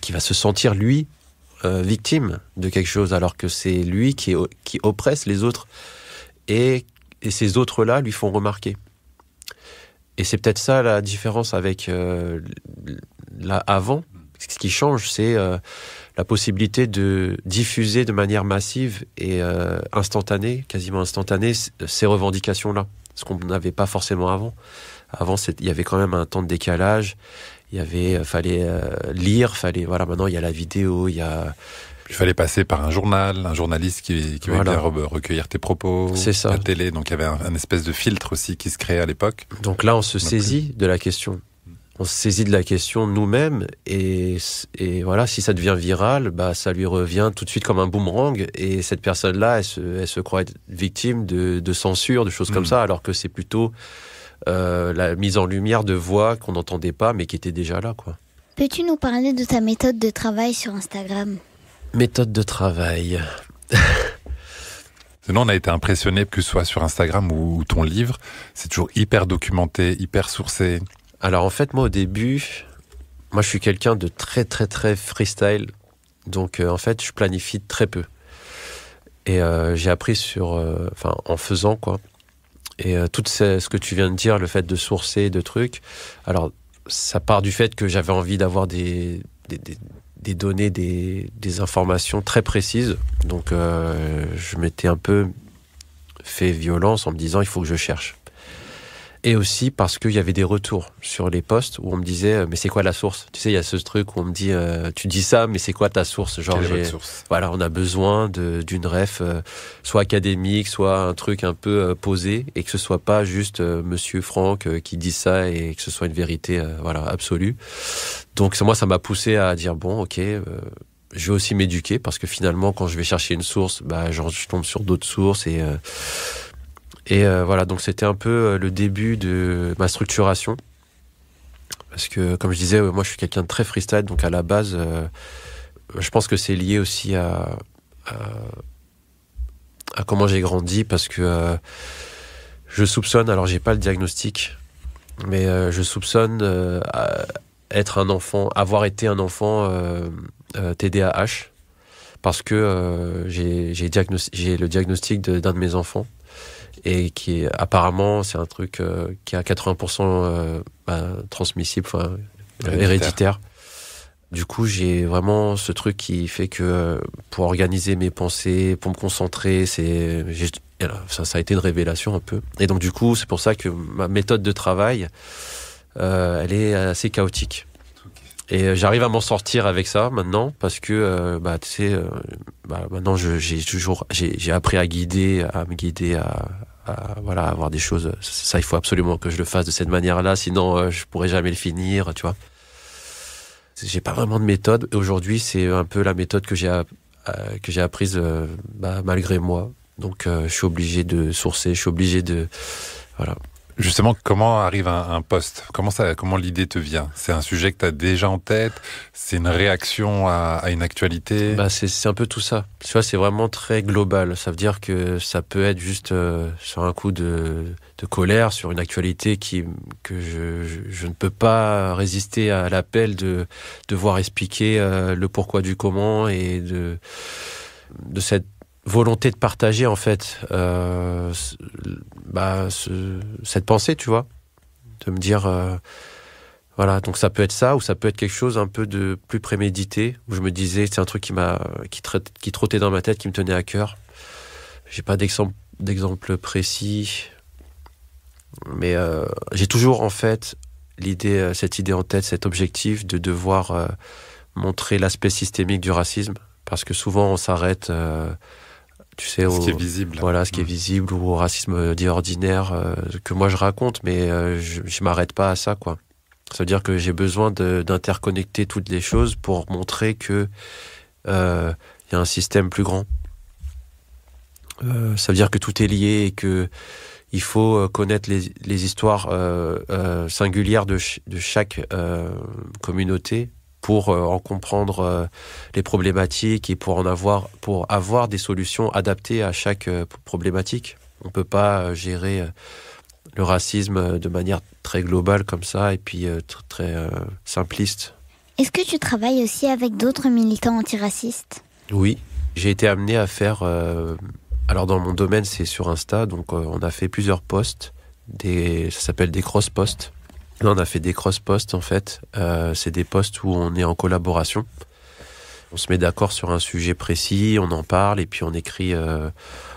qui va se sentir lui victime de quelque chose, alors que c'est lui qui oppresse les autres, et ces autres-là lui font remarquer. Et c'est peut-être ça la différence avec là avant. Ce qui change, c'est la possibilité de diffuser de manière massive et instantanée, quasiment instantanée, ces revendications-là, ce qu'on n'avait pas forcément avant. Avant, il y avait quand même un temps de décalage. Fallait lire, maintenant il y a la vidéo, il fallait passer par un journal, un journaliste qui va bien recueillir tes propos. C'est ça. La télé, donc il y avait un espèce de filtre aussi qui se créait à l'époque. Donc là, on se saisit de la question. On se saisit de la question nous-mêmes, et voilà, si ça devient viral, ça lui revient tout de suite comme un boomerang, et cette personne-là, elle se croit être victime de censure, de choses comme ça, alors que c'est plutôt la mise en lumière de voix qu'on n'entendait pas, mais qui étaient déjà là, quoi. Peux-tu nous parler de ta méthode de travail sur Instagram ? Méthode de travail. Sinon, on a été impressionnés, que ce soit sur Instagram ou ton livre, c'est toujours hyper documenté, hyper sourcé. Alors en fait, moi au début, je suis quelqu'un de très très très freestyle, donc en fait je planifie très peu. Et j'ai appris en faisant, quoi. Et tout ce que tu viens de dire, le fait de sourcer, de trucs, alors ça part du fait que j'avais envie d'avoir des données, des informations très précises. Donc je m'étais un peu fait violence en me disant il faut que je cherche. Et aussi parce qu'il y avait des retours sur les posts où on me disait mais c'est quoi la source ? Tu sais, il y a ce truc où on me dit tu dis ça, mais c'est quoi ta source ? Genre, quelle est votre source ? Voilà, on a besoin d'une ref soit académique, soit un truc un peu posé, et que ce soit pas juste Monsieur Franck qui dit ça et que ce soit une vérité absolue. Donc moi, ça m'a poussé à dire bon, ok, je vais aussi m'éduquer, parce que finalement, quand je vais chercher une source, je tombe sur d'autres sources, et donc c'était un peu le début de ma structuration. Parce que, comme je disais, moi je suis quelqu'un de très freestyle, donc à la base, je pense que c'est lié aussi à comment j'ai grandi, parce que je soupçonne, alors j'ai pas le diagnostic, mais je soupçonne avoir été un enfant TDAH, parce que j'ai le diagnostic d'un de mes enfants, et qui apparemment c'est un truc qui est à 80% transmissible, héréditaire. Du coup, j'ai vraiment ce truc qui fait que pour organiser mes pensées, pour me concentrer, ça a été une révélation un peu. Et donc du coup, c'est pour ça que ma méthode de travail, elle est assez chaotique. Et j'arrive à m'en sortir avec ça maintenant, parce que maintenant j'ai appris à me guider, à avoir des choses. Ça, il faut absolument que je le fasse de cette manière-là, sinon je pourrais jamais le finir, tu vois. J'ai pas vraiment de méthode. Aujourd'hui, c'est un peu la méthode que j'ai apprise malgré moi. Donc je suis obligé de sourcer, je suis obligé de Justement, comment arrive un post? Comment l'idée te vient? C'est un sujet que tu as déjà en tête? C'est une réaction à une actualité? Bah c'est un peu tout ça. Tu vois, c'est vraiment très global. Ça veut dire que ça peut être juste sur un coup de colère, sur une actualité que je ne peux pas résister à l'appel de devoir expliquer le pourquoi du comment et de cette volonté de partager en fait cette pensée, tu vois, de me dire voilà, donc ça peut être ça ou ça peut être quelque chose un peu de plus prémédité où je me disais c'est un truc qui trottait dans ma tête, qui me tenait à cœur. J'ai pas d'exemple précis, mais j'ai toujours en fait cette idée en tête, cet objectif de devoir montrer l'aspect systémique du racisme, parce que souvent on s'arrête tu sais, ce qui est visible. Voilà, ce qui est visible, ou au racisme dit ordinaire, que moi je raconte, mais je m'arrête pas à ça, quoi. Ça veut dire que j'ai besoin d'interconnecter toutes les choses pour montrer que y a un système plus grand. Ça veut dire que tout est lié et que il faut connaître les histoires singulières de chaque communauté pour en comprendre les problématiques et pour avoir des solutions adaptées à chaque problématique. On peut pas gérer le racisme de manière très globale comme ça et puis très simpliste. Est-ce que tu travailles aussi avec d'autres militants antiracistes? Oui, j'ai été amené à faire... alors dans mon domaine, c'est sur Insta, donc on a fait plusieurs posts. Ça s'appelle des cross-posts. Là, on a fait des cross-posts, en fait. C'est des posts où on est en collaboration. On se met d'accord sur un sujet précis, on en parle, et puis on écrit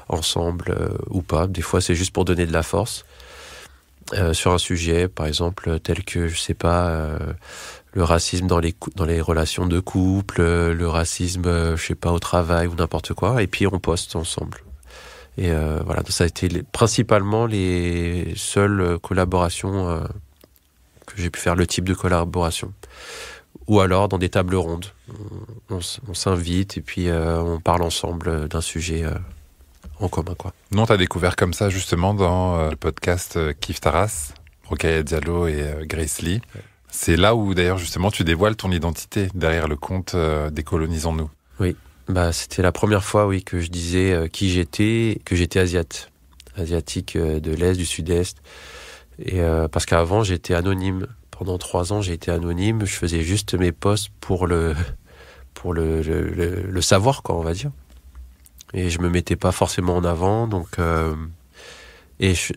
ensemble ou pas. Des fois, c'est juste pour donner de la force. Sur un sujet, par exemple, tel que, je sais pas, le racisme dans les relations de couple, le racisme, je sais pas, au travail ou n'importe quoi. Et puis, on poste ensemble. Et voilà, ça a été principalement les seules collaborations que j'ai pu faire, le type de collaboration. Ou alors dans des tables rondes. On s'invite et puis on parle ensemble d'un sujet en commun, quoi. Non, t'as découvert comme ça justement dans le podcast Kif Taras, Rokhaya Diallo et Grace Lee. Ouais. C'est là où d'ailleurs justement tu dévoiles ton identité derrière le compte Décolonisons-nous. Oui, c'était la première fois que je disais qui j'étais, que j'étais asiatique de l'Est, du Sud-Est. Et parce qu'avant j'étais anonyme. Pendant 3 ans j'ai été anonyme. Je faisais juste mes posts pour le savoir, quoi, on va dire. Et je me mettais pas forcément en avant. Donc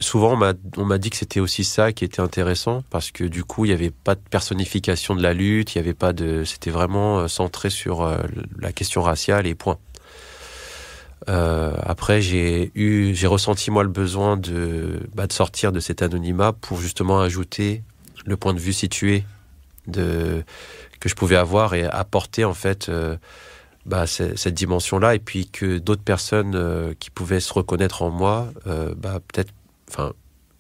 souvent on m'a dit que c'était aussi ça qui était intéressant, parce que du coup il y avait pas de personnification de la lutte, il y avait pas c'était vraiment centré sur la question raciale et point. Après, j'ai ressenti moi le besoin de sortir de cet anonymat pour justement ajouter le point de vue situé que je pouvais avoir et apporter en fait cette dimension-là, et puis que d'autres personnes qui pouvaient se reconnaître en moi, peut-être, enfin,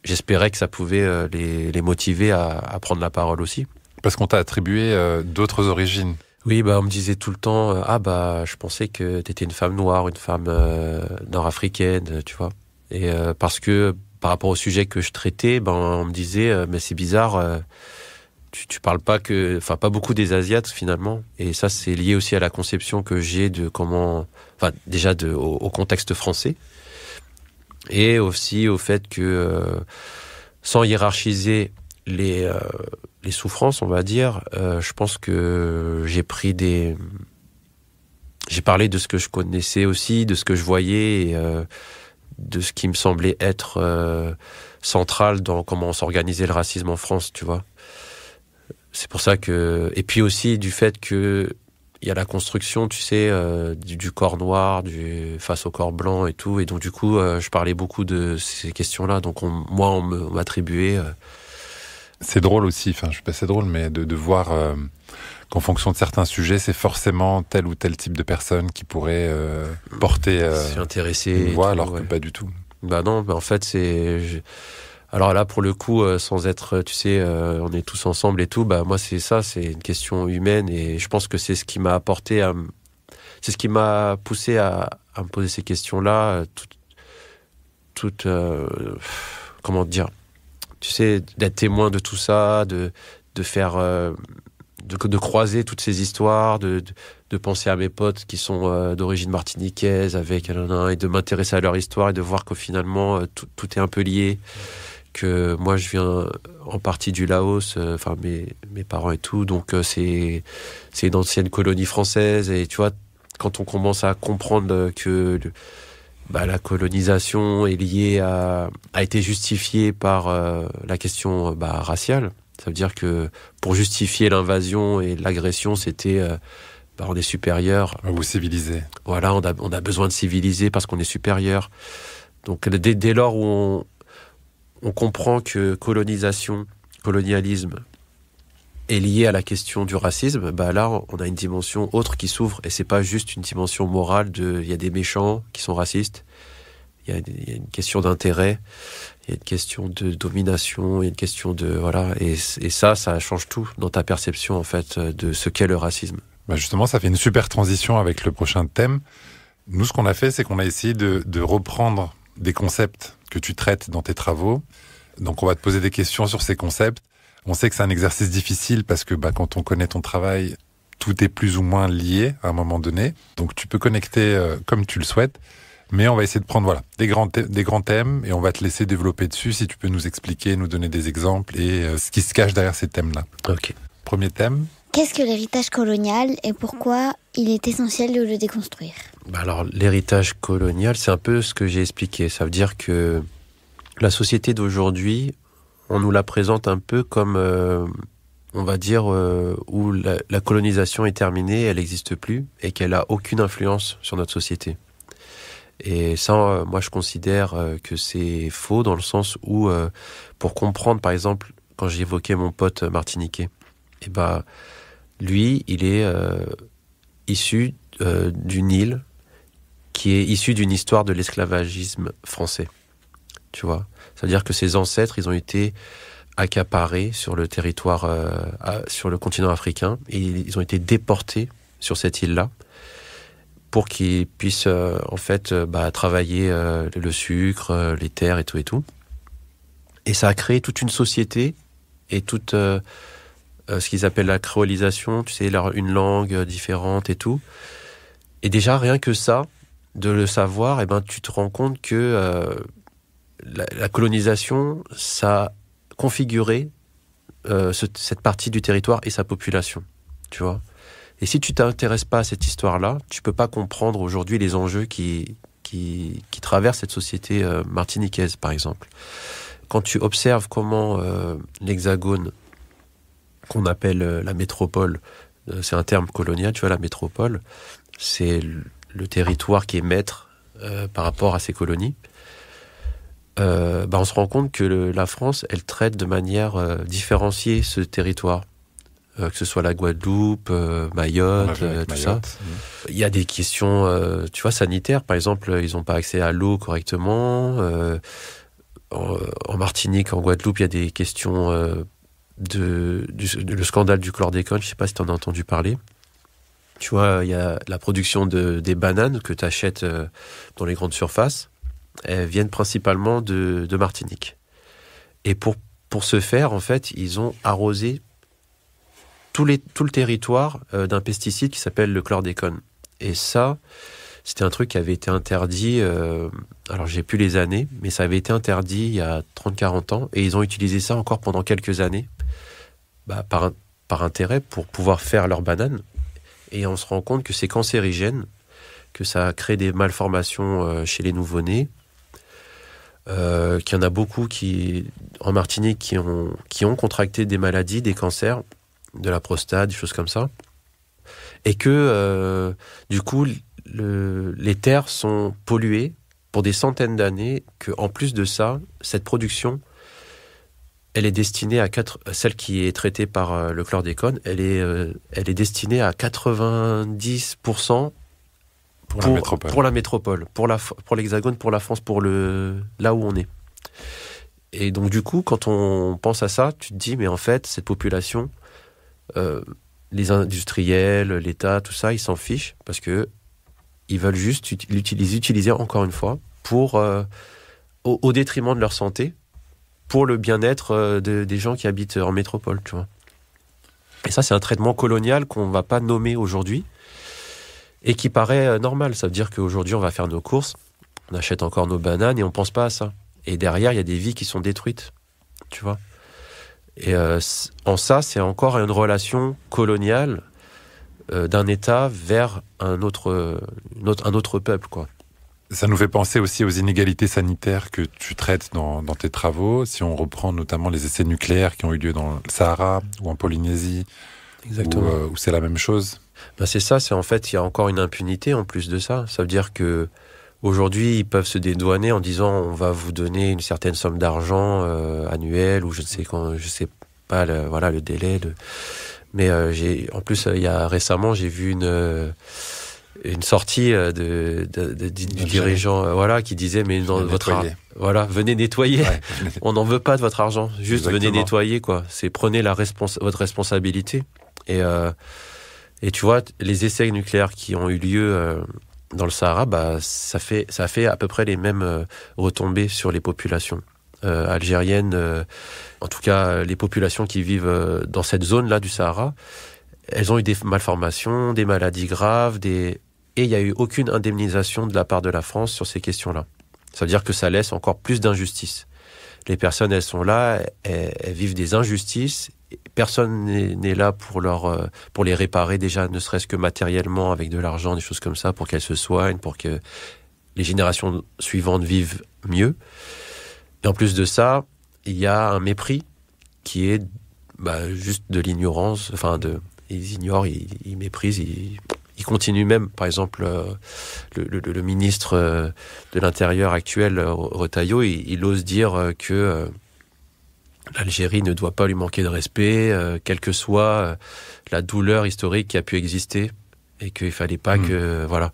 j'espérais que ça pouvait les motiver à prendre la parole aussi. Parce qu'on t'a attribué d'autres origines. Oui, on me disait tout le temps, je pensais que t'étais une femme noire, une femme nord-africaine, tu vois. Et parce que par rapport au sujet que je traitais, on me disait, mais c'est bizarre, tu parles pas pas beaucoup des Asiates finalement. Et ça, c'est lié aussi à la conception que j'ai de comment, déjà au contexte français, et aussi au fait que sans hiérarchiser les souffrances, on va dire, je pense que j'ai parlé de ce que je connaissais aussi, de ce que je voyais, et de ce qui me semblait être central dans comment s'organisait le racisme en France, tu vois. C'est pour ça que... Et puis aussi du fait que il y a la construction, tu sais, du corps noir face au corps blanc et tout, et donc du coup, je parlais beaucoup de ces questions-là, donc on m'attribuait... C'est drôle aussi, c'est drôle, mais de voir qu'en fonction de certains sujets, c'est forcément tel ou tel type de personne qui pourrait porter s'intéresser une voix, alors que pas du tout. Non, en fait, alors là, pour le coup, sans être, tu sais, on est tous ensemble et tout, moi, c'est ça, c'est une question humaine, et je pense que c'est ce qui m'a apporté c'est ce qui m'a poussé à me poser ces questions-là, comment dire, tu sais, d'être témoin de tout ça, de faire, de croiser toutes ces histoires, de penser à mes potes qui sont d'origine martiniquaise et de m'intéresser à leur histoire et de voir que finalement tout est un peu lié. Que moi je viens en partie du Laos, enfin mes parents et tout, donc c'est une ancienne colonie française, et tu vois, quand on commence à comprendre que la colonisation est liée a été justifiée par la question raciale, ça veut dire que pour justifier l'invasion et l'agression, c'était on est supérieur. Ou civilisé. Voilà, on a besoin de civiliser parce qu'on est supérieur. Donc dès lors où on comprend que colonialisme est lié à la question du racisme, là, on a une dimension autre qui s'ouvre, et c'est pas juste une dimension morale il y a des méchants qui sont racistes, il y a une question d'intérêt, il y a une question de domination, il y a une question de, voilà, et ça change tout dans ta perception, en fait, de ce qu'est le racisme. Justement, ça fait une super transition avec le prochain thème. Nous, ce qu'on a fait, c'est qu'on a essayé de reprendre des concepts que tu traites dans tes travaux. Donc, on va te poser des questions sur ces concepts. On sait que c'est un exercice difficile parce que quand on connaît ton travail, tout est plus ou moins lié à un moment donné. Donc, tu peux connecter comme tu le souhaites. Mais on va essayer de prendre des grands thèmes et on va te laisser développer dessus. Si tu peux nous expliquer, nous donner des exemples et ce qui se cache derrière ces thèmes-là. Ok. Premier thème. Qu'est-ce que l'héritage colonial et pourquoi il est essentiel de le déconstruire ? Alors, l'héritage colonial, c'est un peu ce que j'ai expliqué. Ça veut dire que la société d'aujourd'hui, on nous la présente un peu comme, on va dire, où la colonisation est terminée, elle n'existe plus, et qu'elle n'a aucune influence sur notre société. Et ça, moi, je considère que c'est faux, dans le sens où, pour comprendre, par exemple, quand j'évoquais mon pote martiniquais, lui, il est issu d'une île qui est issue d'une histoire de l'esclavagisme français. Tu vois, ça veut dire que ses ancêtres, ils ont été accaparés sur le territoire, sur le continent africain, et ils ont été déportés sur cette île-là pour qu'ils puissent travailler le sucre, les terres et tout et tout. Et ça a créé toute une société et toute ce qu'ils appellent la créolisation, tu sais, une langue différente et tout. Et déjà, rien que ça, de le savoir, tu te rends compte que la colonisation, ça a configuré cette partie du territoire et sa population, tu vois. Et si tu t'intéresses pas à cette histoire-là, tu peux pas comprendre aujourd'hui les enjeux qui traversent cette société martiniquaise, par exemple. Quand tu observes comment l'Hexagone, qu'on appelle la métropole, c'est un terme colonial, tu vois, la métropole, c'est le territoire qui est maître par rapport à ses colonies. On se rend compte que la France, elle traite de manière différenciée ce territoire. Que ce soit la Guadeloupe, Mayotte, tout ça. Il y a des questions, tu vois, sanitaires. Par exemple, ils n'ont pas accès à l'eau correctement. En Martinique, en Guadeloupe, il y a des questions le scandale du chlordécone. Je ne sais pas si tu en as entendu parler. Tu vois, il y a la production des bananes que tu achètes dans les grandes surfaces. Elles viennent principalement de Martinique. Et pour ce faire, en fait, ils ont arrosé tout le territoire d'un pesticide qui s'appelle le chlordécone. Et ça, c'était un truc qui avait été interdit, alors j'ai plus les années, mais ça avait été interdit il y a 30-40 ans, et ils ont utilisé ça encore pendant quelques années, par intérêt, pour pouvoir faire leurs bananes. Et on se rend compte que c'est cancérigène, que ça crée des malformations chez les nouveau-nés, qu'il y en a beaucoup en Martinique qui ont contracté des maladies, des cancers, de la prostate, des choses comme ça. Et que, du coup, les terres sont polluées pour des centaines d'années, qu'en plus de ça, cette production, elle est destinée à celle qui est traitée par le chlordécone, elle est destinée à 90% pour la métropole, pour l'Hexagone, pour la France, là où on est. Et donc, du coup, quand on pense à ça, tu te dis, mais en fait, cette population, les industriels, l'État, tout ça, ils s'en fichent parce que ils veulent juste les utiliser encore une fois pour, au détriment de leur santé, pour le bien-être des gens qui habitent en métropole, tu vois. Et ça, c'est un traitement colonial qu'on ne va pas nommer aujourd'hui et qui paraît normal. Ça veut dire qu'aujourd'hui, on va faire nos courses, on achète encore nos bananes et on ne pense pas à ça. Et derrière, il y a des vies qui sont détruites, tu vois. Et en ça, c'est encore une relation coloniale d'un État vers un autre peuple, quoi. Ça nous fait penser aussi aux inégalités sanitaires que tu traites dans tes travaux. Si on reprend notamment les essais nucléaires qui ont eu lieu dans le Sahara ou en Polynésie, où c'est la même chose. Ben c'est ça, c'est en fait, il y a encore une impunité en plus de ça. Ça veut dire que aujourd'hui, ils peuvent se dédouaner en disant on va vous donner une certaine somme d'argent annuelle ou je ne sais pas le délai. Mais récemment, j'ai vu une sortie du dirigeant qui disait mais dans venez nettoyer. Ouais. On n'en veut pas de votre argent, juste venez nettoyer, quoi. C'est prenez votre responsabilité. Et tu vois, les essais nucléaires qui ont eu lieu dans le Sahara, ça a fait à peu près les mêmes retombées sur les populations algériennes. En tout cas, les populations qui vivent dans cette zone-là du Sahara, elles ont eu des malformations, des maladies graves, et il n'y a eu aucune indemnisation de la part de la France sur ces questions-là. Ça veut dire que ça laisse encore plus d'injustice. Les personnes, elles sont là, elles vivent des injustices. Personne n'est là pour les réparer, déjà, ne serait-ce que matériellement, avec de l'argent, des choses comme ça, pour qu'elles se soignent, pour que les générations suivantes vivent mieux. Et en plus de ça, il y a un mépris qui est juste de l'ignorance. Ils ignorent, ils méprisent, ils continuent même. Par exemple, le ministre de l'Intérieur actuel, Retailleau, il ose dire que l'Algérie ne doit pas lui manquer de respect, quelle que soit la douleur historique qui a pu exister, et qu'il ne fallait pas que... Voilà.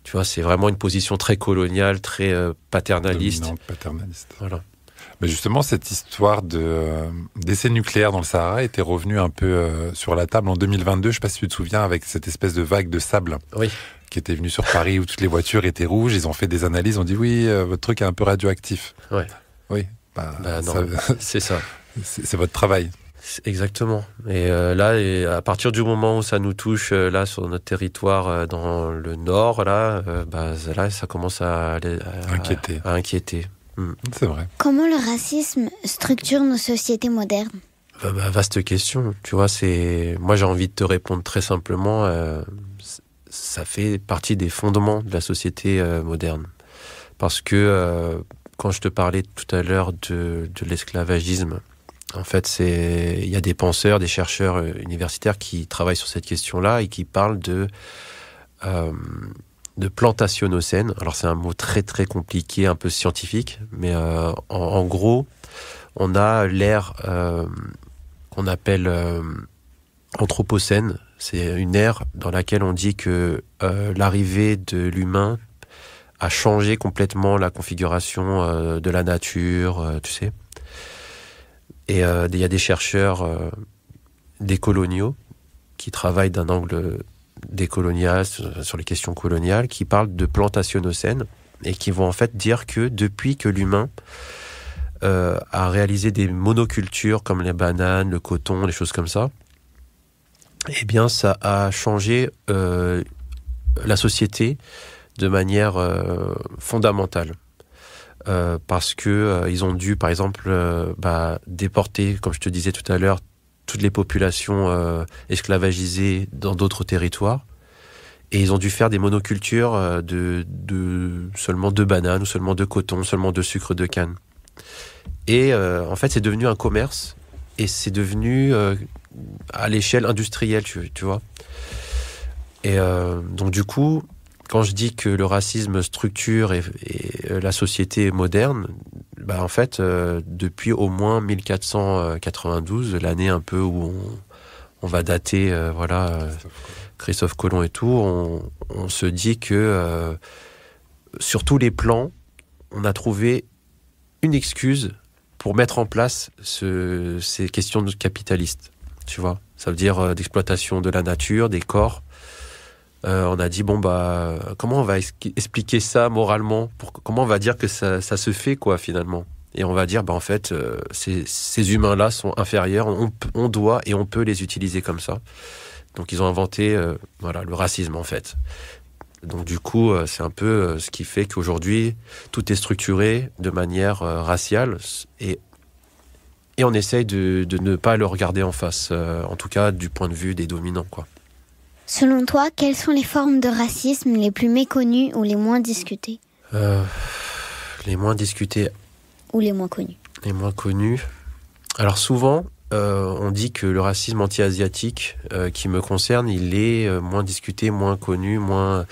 Tu vois, c'est vraiment une position très coloniale, très paternaliste. Dominante, paternaliste. Voilà. Mais justement, cette histoire d'essais nucléaires dans le Sahara était revenue un peu sur la table en 2022. Je ne sais pas si tu te souviens, avec cette espèce de vague de sable qui était venue sur Paris où toutes les voitures étaient rouges. Ils ont fait des analyses, ont dit oui, votre truc est un peu radioactif. Ouais. Oui. Non, c'est ça. C'est votre travail. Exactement. Et à partir du moment où ça nous touche là sur notre territoire dans le nord, là, ça commence à inquiéter. C'est vrai. Comment le racisme structure nos sociétés modernes ? Vaste question. Tu vois, moi j'ai envie de te répondre très simplement. Ça fait partie des fondements de la société moderne. Parce que quand je te parlais tout à l'heure de l'esclavagisme, en fait, il y a des penseurs, des chercheurs universitaires qui travaillent sur cette question-là et qui parlent de plantationocène. Alors c'est un mot très très compliqué, un peu scientifique, mais en gros, on a l'ère qu'on appelle anthropocène. C'est une ère dans laquelle on dit que l'arrivée de l'humain a changé complètement la configuration de la nature, tu sais. Et il y a des chercheurs décoloniaux qui travaillent d'un angle décolonial sur les questions coloniales, qui parlent de plantationocène et qui vont en fait dire que depuis que l'humain a réalisé des monocultures comme les bananes, le coton, les choses comme ça, eh bien ça a changé la société de manière fondamentale. Parce que ils ont dû, par exemple, déporter, comme je te disais tout à l'heure, toutes les populations esclavagisées dans d'autres territoires. Et ils ont dû faire des monocultures de seulement de bananes, ou seulement de coton, seulement de sucre de canne. Et en fait, c'est devenu un commerce, et c'est devenu à l'échelle industrielle, tu vois. Et donc du coup, quand je dis que le racisme structure et la société moderne, en fait, depuis au moins 1492, l'année un peu où on va dater, Christophe Colomb et tout, on se dit que sur tous les plans, on a trouvé une excuse pour mettre en place ces questions capitalistes, tu vois. Ça veut dire d'exploitation de la nature, des corps. On a dit, comment on va expliquer ça moralement ? Comment on va dire que ça se fait, quoi, finalement ? et on va dire, en fait, ces humains-là sont inférieurs, on doit et on peut les utiliser comme ça. Donc ils ont inventé le racisme, en fait. Donc du coup, c'est un peu ce qui fait qu'aujourd'hui, tout est structuré de manière raciale, et on essaye de ne pas le regarder en face, en tout cas du point de vue des dominants, quoi. Selon toi, quelles sont les formes de racisme les plus méconnues ou les moins discutées ? Les moins discutées. Ou les moins connues. Les moins connues. Alors souvent, on dit que le racisme anti-asiatique qui me concerne, il est moins discuté, moins connu, moins...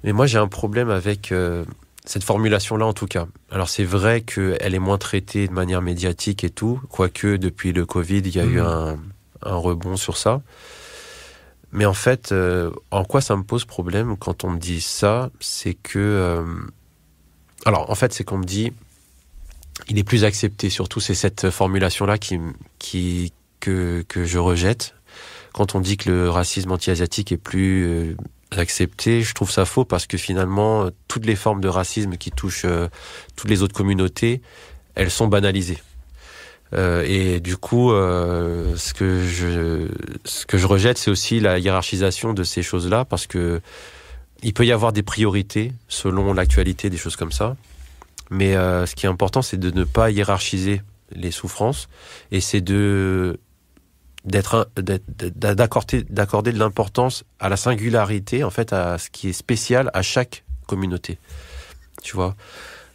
Mais moi, j'ai un problème avec cette formulation-là, en tout cas. Alors c'est vrai qu'elle est moins traitée de manière médiatique et tout, quoique depuis le Covid, il y a eu un rebond sur ça. Mais en fait, en quoi ça me pose problème quand on me dit ça, c'est que... alors, en fait, c'est qu'on me dit... Il est plus accepté, surtout, c'est cette formulation-là que je rejette. Quand on dit que le racisme anti-asiatique est plus accepté, je trouve ça faux, parce que finalement, toutes les formes de racisme qui touchent toutes les autres communautés, elles sont banalisées. Et du coup, ce que je rejette, c'est aussi la hiérarchisation de ces choses-là, parce que il peut y avoir des priorités selon l'actualité, des choses comme ça. Mais ce qui est important, c'est de ne pas hiérarchiser les souffrances, et c'est d'accorder de l'importance à la singularité, en fait, à ce qui est spécial à chaque communauté. Tu vois,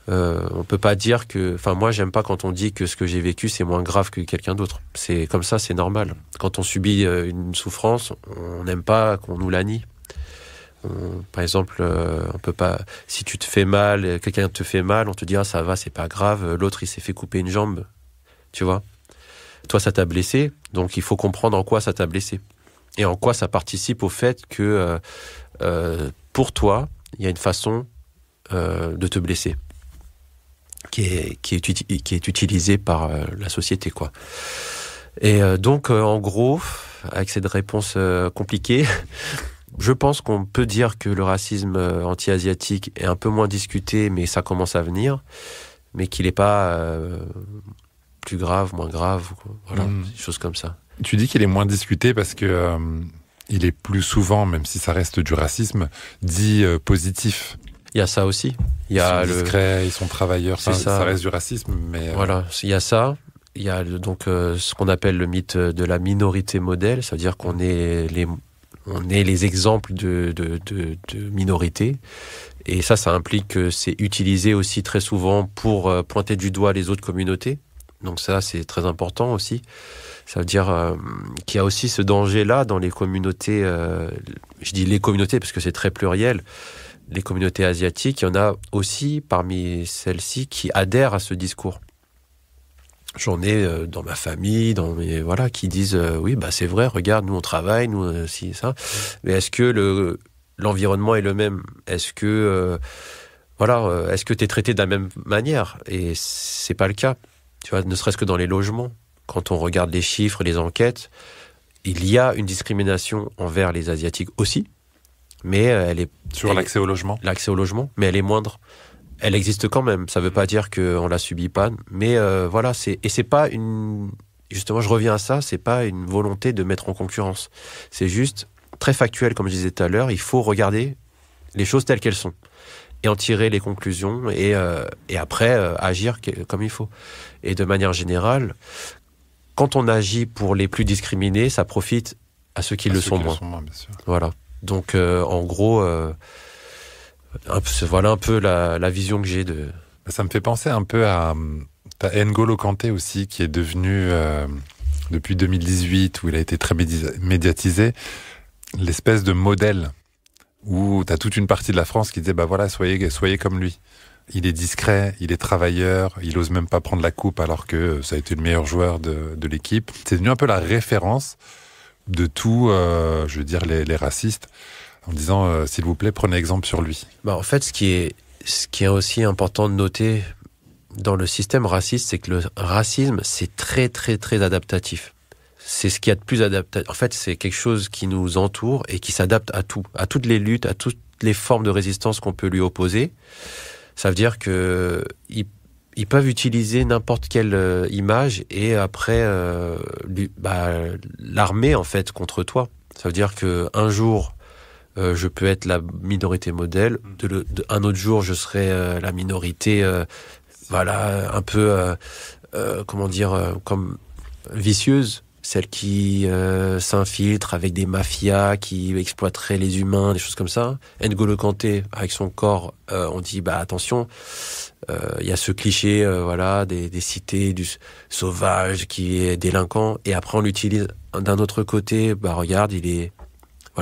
on peut pas dire que... Enfin, moi, j'aime pas quand on dit que ce que j'ai vécu, c'est moins grave que quelqu'un d'autre. C'est comme ça, c'est normal. Quand on subit une souffrance, on n'aime pas qu'on nous la nie. Par exemple, on peut pas... Si tu te fais mal, quelqu'un te fait mal, on te dit « Ah, ça va, c'est pas grave. » L'autre, il s'est fait couper une jambe. Tu vois ? Toi, ça t'a blessé, donc il faut comprendre en quoi ça t'a blessé. Et en quoi ça participe au fait que, pour toi, il y a une façon de te blesser qui est utilisée par la société, quoi. Et donc, en gros, avec cette réponse compliquée... Je pense qu'on peut dire que le racisme anti-asiatique est un peu moins discuté, mais ça commence à venir, mais qu'il n'est pas plus grave, moins grave, voilà, des choses comme ça. Tu dis qu'il est moins discuté parce que il est plus souvent, même si ça reste du racisme, dit positif. Il y a ça aussi. Ils sont discrets, ils sont travailleurs, ça reste du racisme, mais... Voilà, il y a ça. Il y a donc ce qu'on appelle le mythe de la minorité modèle, c'est-à-dire qu'on est les exemples de minorités. Et ça implique que c'est utilisé aussi très souvent pour pointer du doigt les autres communautés. Donc ça, c'est très important aussi. Ça veut dire qu'il y a aussi ce danger-là dans les communautés, je dis les communautés parce que c'est très pluriel, les communautés asiatiques, il y en a aussi parmi celles-ci qui adhèrent à ce discours. J'en ai dans ma famille, qui disent oui, c'est vrai, regarde, nous on travaille, nous si ça. Mais est-ce que l'environnement est le même ? Est-ce que est-ce que t'es traité de la même manière ? Et c'est pas le cas. Tu vois, ne serait-ce que dans les logements, quand on regarde les chiffres, les enquêtes, il y a une discrimination envers les Asiatiques aussi, mais elle est sur l'accès au logement. L'accès au logement, mais elle est moindre. Elle existe quand même. Ça veut pas dire qu'on la subit pas, mais c'est pas une... Justement, je reviens à ça, c'est pas une volonté de mettre en concurrence. C'est juste très factuel, comme je disais tout à l'heure. Il faut regarder les choses telles qu'elles sont et en tirer les conclusions et après agir comme il faut. Et de manière générale, quand on agit pour les plus discriminés, ça profite à ceux qui le sont moins. Bien sûr. Voilà. Donc, en gros... voilà un peu la vision que j'ai de... Ça me fait penser un peu à N'Golo Kanté aussi, qui est devenu, depuis 2018, où il a été très médiatisé, l'espèce de modèle, où tu as toute une partie de la France qui disait, soyez comme lui. Il est discret, il est travailleur, il ose même pas prendre la coupe alors que ça a été le meilleur joueur de l'équipe. C'est devenu un peu la référence de tout, les racistes, en disant, s'il vous plaît, prenez exemple sur lui. En fait, ce qui est aussi important de noter dans le système raciste, c'est que le racisme, c'est très, très, très adaptatif. C'est ce qu'il y a de plus adaptatif. En fait, c'est quelque chose qui nous entoure et qui s'adapte à tout, à toutes les luttes, à toutes les formes de résistance qu'on peut lui opposer. Ça veut dire que il ils peuvent utiliser n'importe quelle image et après l'armer en fait contre toi. Ça veut dire que un jour je peux être la minorité modèle, un autre jour je serai la minorité un peu comme vicieuse, celle qui s'infiltre avec des mafias qui exploiteraient les humains, des choses comme ça. N'Golo Kanté, avec son corps, on dit attention, il y a ce cliché des cités du sauvage qui est délinquant, et après on l'utilise d'un autre côté. Regarde,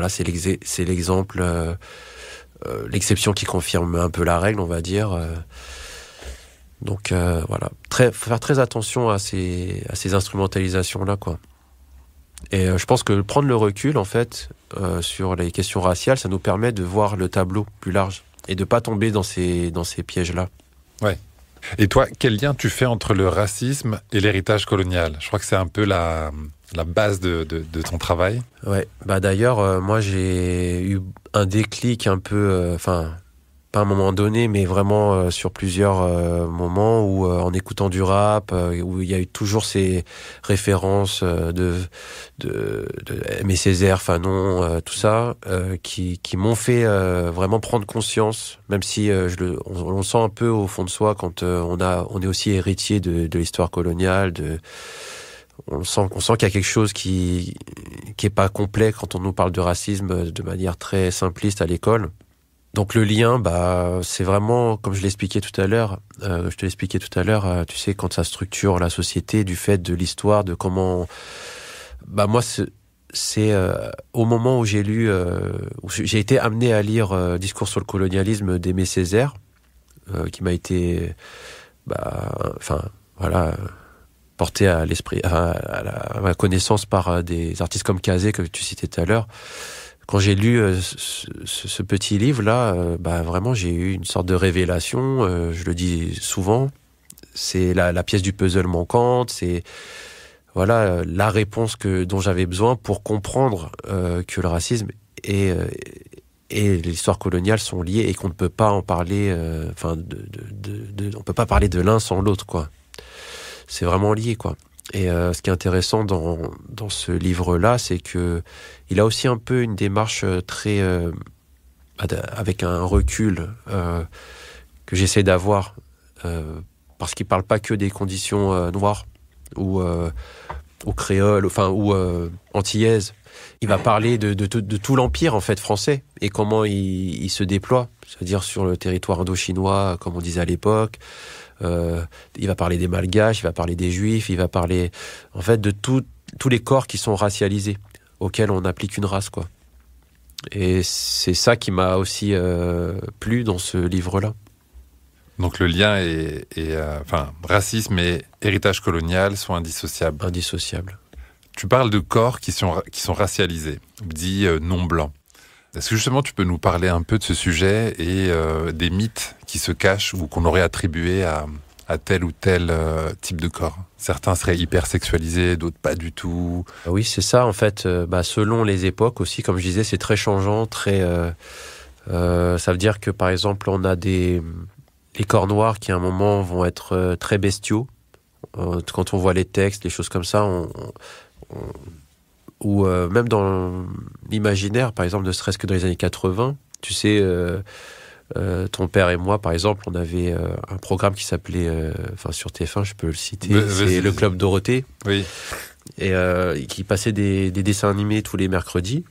c'est l'exemple, l'exception qui confirme un peu la règle, on va dire. Donc faut faire très attention à ces instrumentalisations là, quoi. Et je pense que prendre le recul en fait sur les questions raciales, ça nous permet de voir le tableau plus large et de pas tomber dans ces pièges là. Ouais. Et toi, quel lien tu fais entre le racisme et l'héritage colonial? Je crois que c'est un peu la base de ton travail. Ouais. D'ailleurs, moi j'ai eu un déclic un peu, pas à un moment donné, mais vraiment sur plusieurs moments où, en écoutant du rap, où il y a eu toujours ces références de Aimé Césaire, Fanon, tout ça, qui m'ont fait vraiment prendre conscience, même si on le sent un peu au fond de soi quand on est aussi héritier de l'histoire coloniale. On sent qu'il y a quelque chose qui est pas complet quand on nous parle de racisme de manière très simpliste à l'école. Donc le lien, c'est vraiment, comme je te l'expliquais tout à l'heure, tu sais, quand ça structure la société, du fait de l'histoire, de comment... moi, c'est au moment où j'ai lu, où j'ai été amené à lire Discours sur le colonialisme d'Aimé Césaire, qui m'a été, porté à l'esprit, à ma connaissance par des artistes comme Kazé, que tu citais tout à l'heure. Quand j'ai lu ce petit livre-là, vraiment, j'ai eu une sorte de révélation. Je le dis souvent, c'est la pièce du puzzle manquante, c'est la réponse dont j'avais besoin pour comprendre que le racisme et l'histoire coloniale sont liés et qu'on ne peut pas en parler. On peut pas parler de l'un sans l'autre, quoi. C'est vraiment lié, quoi. Et ce qui est intéressant dans ce livre-là, c'est que il a aussi un peu une démarche très avec un recul que j'essaie d'avoir, parce qu'il parle pas que des conditions noires ou créoles, ou antillaises. Il va parler de tout l'empire en fait français et comment il se déploie, c'est-à-dire sur le territoire indo-chinois, comme on disait à l'époque. Il va parler des Malgaches, il va parler des Juifs, il va parler en fait de tous les corps qui sont racialisés, auxquels on applique une race, quoi. Et c'est ça qui m'a aussi plu dans ce livre-là. Donc le lien racisme et héritage colonial sont indissociables. Indissociables. Tu parles de corps qui sont racialisés, dits non blancs. Est-ce que justement tu peux nous parler un peu de ce sujet et des mythes qui se cachent ou qu'on aurait attribués à tel ou tel type de corps? Certains seraient hyper sexualisés, d'autres pas du tout. Oui, c'est ça en fait. Selon les époques aussi, comme je disais, c'est très changeant. Ça veut dire que par exemple, on a les corps noirs qui à un moment vont être très bestiaux. Quand on voit les textes, les choses comme ça, ou même dans l'imaginaire, par exemple, ne serait-ce que dans les années 80, tu sais, ton père et moi, par exemple, on avait un programme qui s'appelait, sur TF1, je peux le citer, c'est le Club Dorothée, oui, et qui passait des dessins animés tous les mercredis,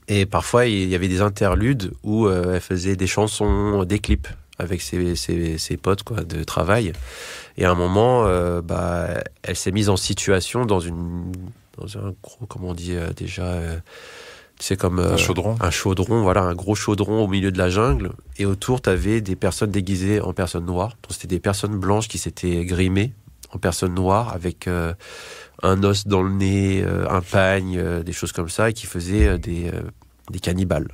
et parfois il y avait des interludes où elle faisait des chansons, des clips avec ses potes, quoi, de travail, et à un moment, elle s'est mise en situation dans un gros, comment on dit déjà, c'est comme un chaudron, un gros chaudron au milieu de la jungle, et autour t'avais des personnes déguisées en personnes noires. Donc c'était des personnes blanches qui s'étaient grimées en personnes noires avec un os dans le nez, un pagne, des choses comme ça, et qui faisaient des cannibales.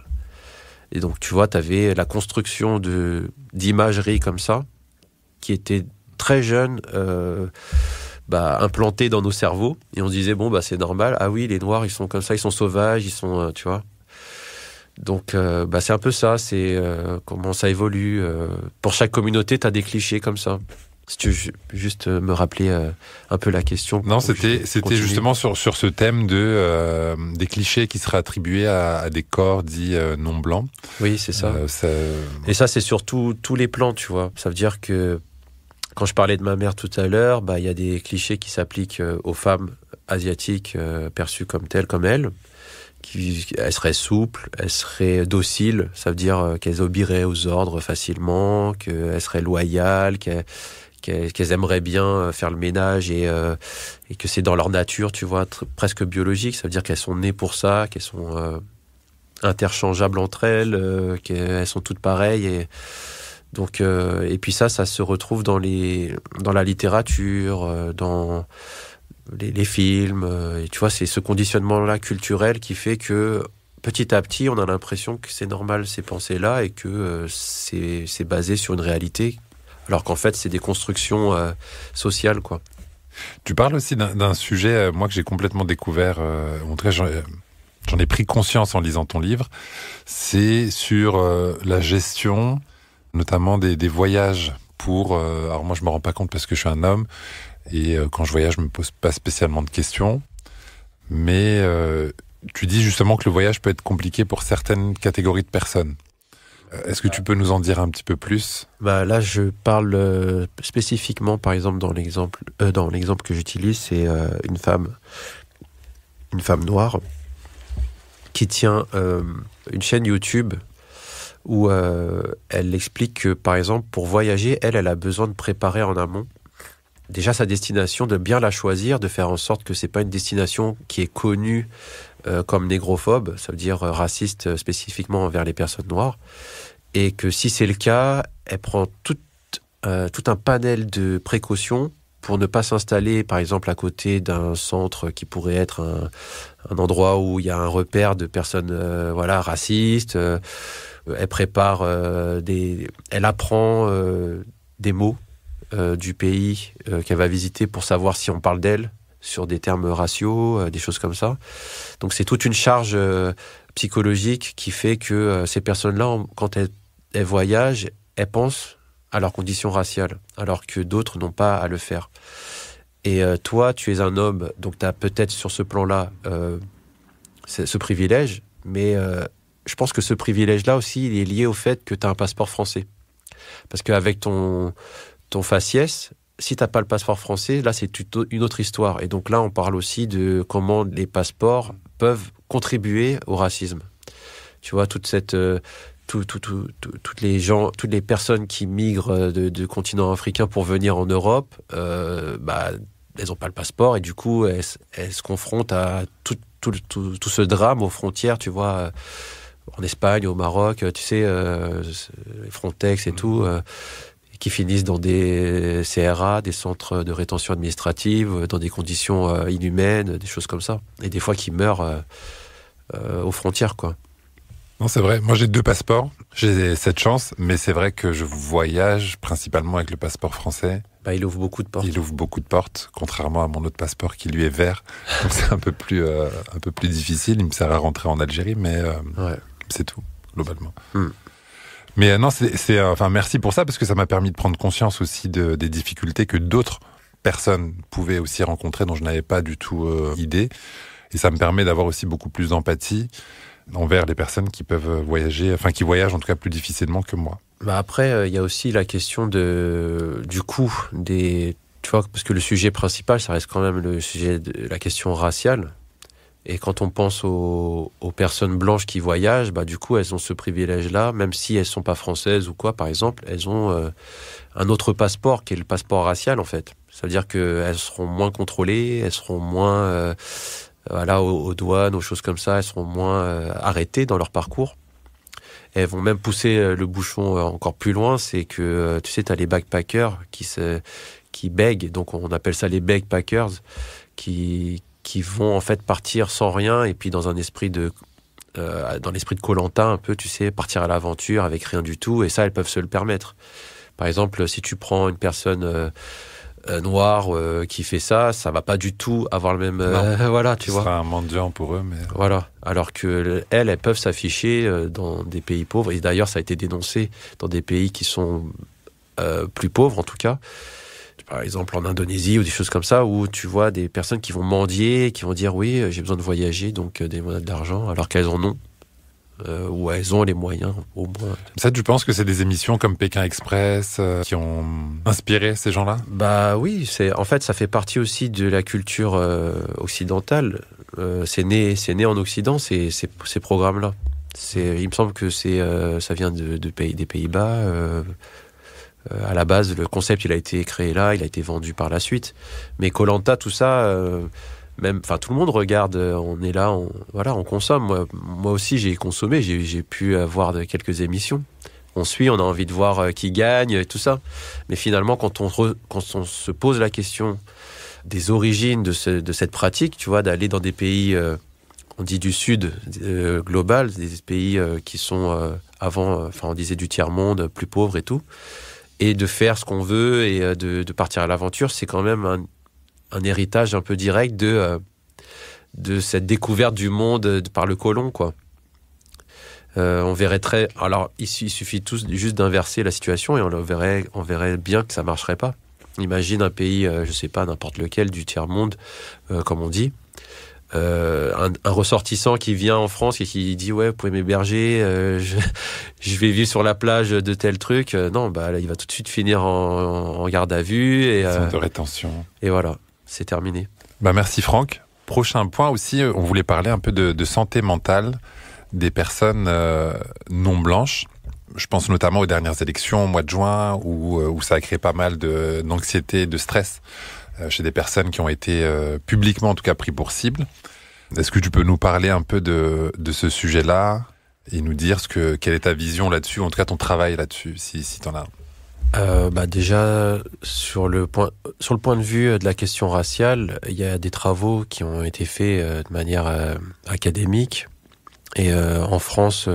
Et donc tu vois, t'avais la construction d'imagerie comme ça qui était très jeune, implanté dans nos cerveaux, et on se disait c'est normal, ah oui, les noirs ils sont comme ça, ils sont sauvages, ils sont tu vois. Donc c'est un peu ça, c'est comment ça évolue. Pour chaque communauté t'as des clichés comme ça. Si tu veux juste me rappeler un peu la question. Non, c'était justement sur ce thème des clichés qui seraient attribués à des corps dits non blancs. Oui, c'est ça. Et ça, c'est surtout tous les plans, tu vois. Ça veut dire que quand je parlais de ma mère tout à l'heure, il y a des clichés qui s'appliquent aux femmes asiatiques perçues comme telles, comme elles. Elles seraient souples, elles seraient dociles. Ça veut dire qu'elles obéiraient aux ordres facilement, qu'elles seraient loyales, qu'elles aimeraient bien faire le ménage et que c'est dans leur nature, tu vois, presque biologique. Ça veut dire qu'elles sont nées pour ça, qu'elles sont interchangeables entre elles, qu'elles sont toutes pareilles. Et puis ça se retrouve dans la littérature, dans les films. Et tu vois, c'est ce conditionnement-là culturel qui fait que petit à petit, on a l'impression que c'est normal ces pensées-là et que c'est basé sur une réalité. Alors qu'en fait, c'est des constructions sociales, quoi. Tu parles aussi d'un sujet, moi, que j'ai complètement découvert. En tout cas, j'en ai pris conscience en lisant ton livre. C'est sur la gestion, notamment des voyages alors moi, je me rends pas compte parce que je suis un homme. Et quand je voyage, je me pose pas spécialement de questions. Mais tu dis justement que le voyage peut être compliqué pour certaines catégories de personnes. Est-ce que tu peux nous en dire un petit peu plus ? Là, je parle spécifiquement, par exemple, dans l'exemple que j'utilise, c'est une femme noire qui tient une chaîne YouTube où elle explique que, par exemple, pour voyager, elle a besoin de préparer en amont déjà sa destination, de bien la choisir, de faire en sorte que c'est pas une destination qui est connue comme négrophobe, ça veut dire raciste spécifiquement envers les personnes noires, et que si c'est le cas, elle prend tout un panel de précautions pour ne pas s'installer, par exemple, à côté d'un centre qui pourrait être un endroit où il y a un repère de personnes racistes. Elle prépare elle apprend des mots du pays qu'elle va visiter pour savoir si on parle d'elle sur des termes raciaux, des choses comme ça. Donc c'est toute une charge psychologique qui fait que ces personnes-là, quand elles voyagent, elles pensent à leurs conditions raciales, alors que d'autres n'ont pas à le faire. Et toi, tu es un homme, donc tu as peut-être sur ce plan-là ce privilège, mais je pense que ce privilège-là aussi, il est lié au fait que tu as un passeport français. Parce qu'avec ton faciès, si tu n'as pas le passeport français, là, c'est une autre histoire. Et donc là, on parle aussi de comment les passeports peuvent contribuer au racisme. Tu vois, toutes les personnes qui migrent de continent africain pour venir en Europe, elles n'ont pas le passeport et du coup, elles se confrontent à tout ce drame aux frontières, tu vois, en Espagne, au Maroc, tu sais, Frontex et tout, qui finissent dans des CRA, des centres de rétention administrative, dans des conditions inhumaines, des choses comme ça. Et des fois, qui meurent aux frontières, quoi. Non, c'est vrai. Moi, j'ai 2 passeports. J'ai cette chance, mais c'est vrai que je voyage principalement avec le passeport français. Il ouvre beaucoup de portes. Il ouvre beaucoup de portes, contrairement à mon autre passeport qui lui est vert. Donc c'est un peu plus difficile. Il me sert à rentrer en Algérie, mais c'est tout, globalement. Mais non, merci pour ça, parce que ça m'a permis de prendre conscience aussi des difficultés que d'autres personnes pouvaient aussi rencontrer, dont je n'avais pas du tout idée. Et ça me permet d'avoir aussi beaucoup plus d'empathie envers les personnes qui peuvent voyager, qui voyagent en tout cas plus difficilement que moi. Après, il y a aussi la question du coût tu vois, parce que le sujet principal, ça reste quand même le sujet de la question raciale. Et quand on pense aux personnes blanches qui voyagent, du coup, elles ont ce privilège-là, même si elles sont pas françaises ou quoi, par exemple, elles ont un autre passeport qui est le passeport racial, en fait. Ça veut dire qu'elles seront moins contrôlées, elles seront moins aux douanes, aux choses comme ça, elles seront moins arrêtées dans leur parcours. Elles vont même pousser le bouchon encore plus loin, c'est que, tu sais, tu as les backpackers qui bèguent, donc on appelle ça les backpackers, qui vont en fait partir sans rien, et puis dans l'esprit de Koh-Lanta un peu, tu sais, partir à l'aventure avec rien du tout, et ça, elles peuvent se le permettre. Par exemple, si tu prends une personne noire qui fait ça va pas du tout avoir le même tu vois. Ce sera un mendiant pour eux, mais voilà. Alors que elles peuvent s'afficher dans des pays pauvres, et d'ailleurs ça a été dénoncé dans des pays qui sont plus pauvres en tout cas, par exemple en Indonésie ou des choses comme ça, où tu vois des personnes qui vont mendier, qui vont dire oui, j'ai besoin de voyager, donc donnez-moi de l'argent, alors qu'elles en ont. Ou elles ont les moyens, au moins. Ça, tu penses que c'est des émissions comme Pékin Express qui ont inspiré ces gens-là? Bah oui, en fait, ça fait partie aussi de la culture occidentale. C'est né en Occident, ces programmes-là. Il me semble que ça vient des Pays-Bas. À la base, le concept, il a été créé là, il a été vendu par la suite. Mais Koh-Lanta, tout ça... tout le monde regarde, on est là, on consomme. Moi aussi, j'ai consommé, j'ai pu avoir quelques émissions. On suit, on a envie de voir qui gagne, et tout ça. Mais finalement, quand on se pose la question des origines de cette pratique, tu vois, d'aller dans des pays, on dit du sud global, des pays qui sont avant, on disait du tiers-monde, plus pauvres et tout, et de faire ce qu'on veut et de partir à l'aventure, c'est quand même un héritage un peu direct de cette découverte du monde par le colon, quoi. On verrait alors, il suffit juste d'inverser la situation et on verrait bien que ça marcherait pas. Imagine un pays, je sais pas, n'importe lequel, du tiers-monde, comme on dit. Un ressortissant qui vient en France et qui dit ouais, vous pouvez m'héberger, je vais vivre sur la plage de tel truc. Non, là, il va tout de suite finir en garde à vue et de rétention. Et voilà, c'est terminé. Merci Franck. Prochain point aussi, on voulait parler un peu de santé mentale des personnes non blanches. Je pense notamment aux dernières élections au mois de juin où ça a créé pas mal d'anxiété, de stress chez des personnes qui ont été publiquement en tout cas pris pour cible. Est-ce que tu peux nous parler un peu de ce sujet-là et nous dire quelle est ta vision là-dessus, en tout cas ton travail là-dessus, si t'en as un? Déjà, sur le point de vue de la question raciale, il y a des travaux qui ont été faits de manière académique. Et en France,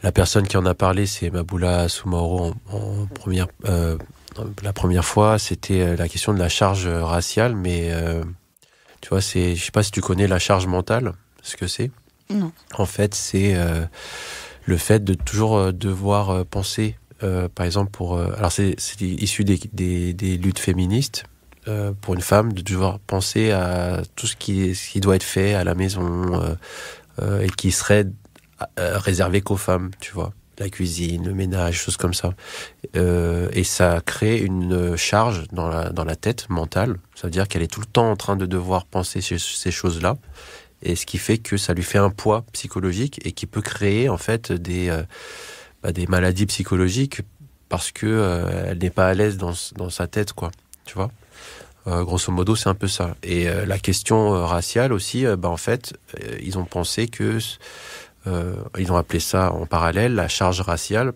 la personne qui en a parlé, c'est Maboula Soumaoro la première fois. C'était la question de la charge raciale, mais tu vois, je sais pas si tu connais la charge mentale, ce que c'est. Non. En fait, c'est le fait de toujours devoir penser. Par exemple, alors c'est issu des luttes féministes, pour une femme de devoir penser à tout ce qui doit être fait à la maison et qui serait réservé qu'aux femmes, tu vois, la cuisine, le ménage, choses comme ça. Et ça crée une charge dans la tête mentale. Ça veut dire qu'elle est tout le temps en train de devoir penser ces choses-là, et ce qui fait que ça lui fait un poids psychologique et qui peut créer en fait des maladies psychologiques parce que elle n'est pas à l'aise dans sa tête, quoi. Tu vois, grosso modo, c'est un peu ça. Et la question raciale aussi, en fait, ils ont pensé que ils ont appelé ça en parallèle la charge raciale.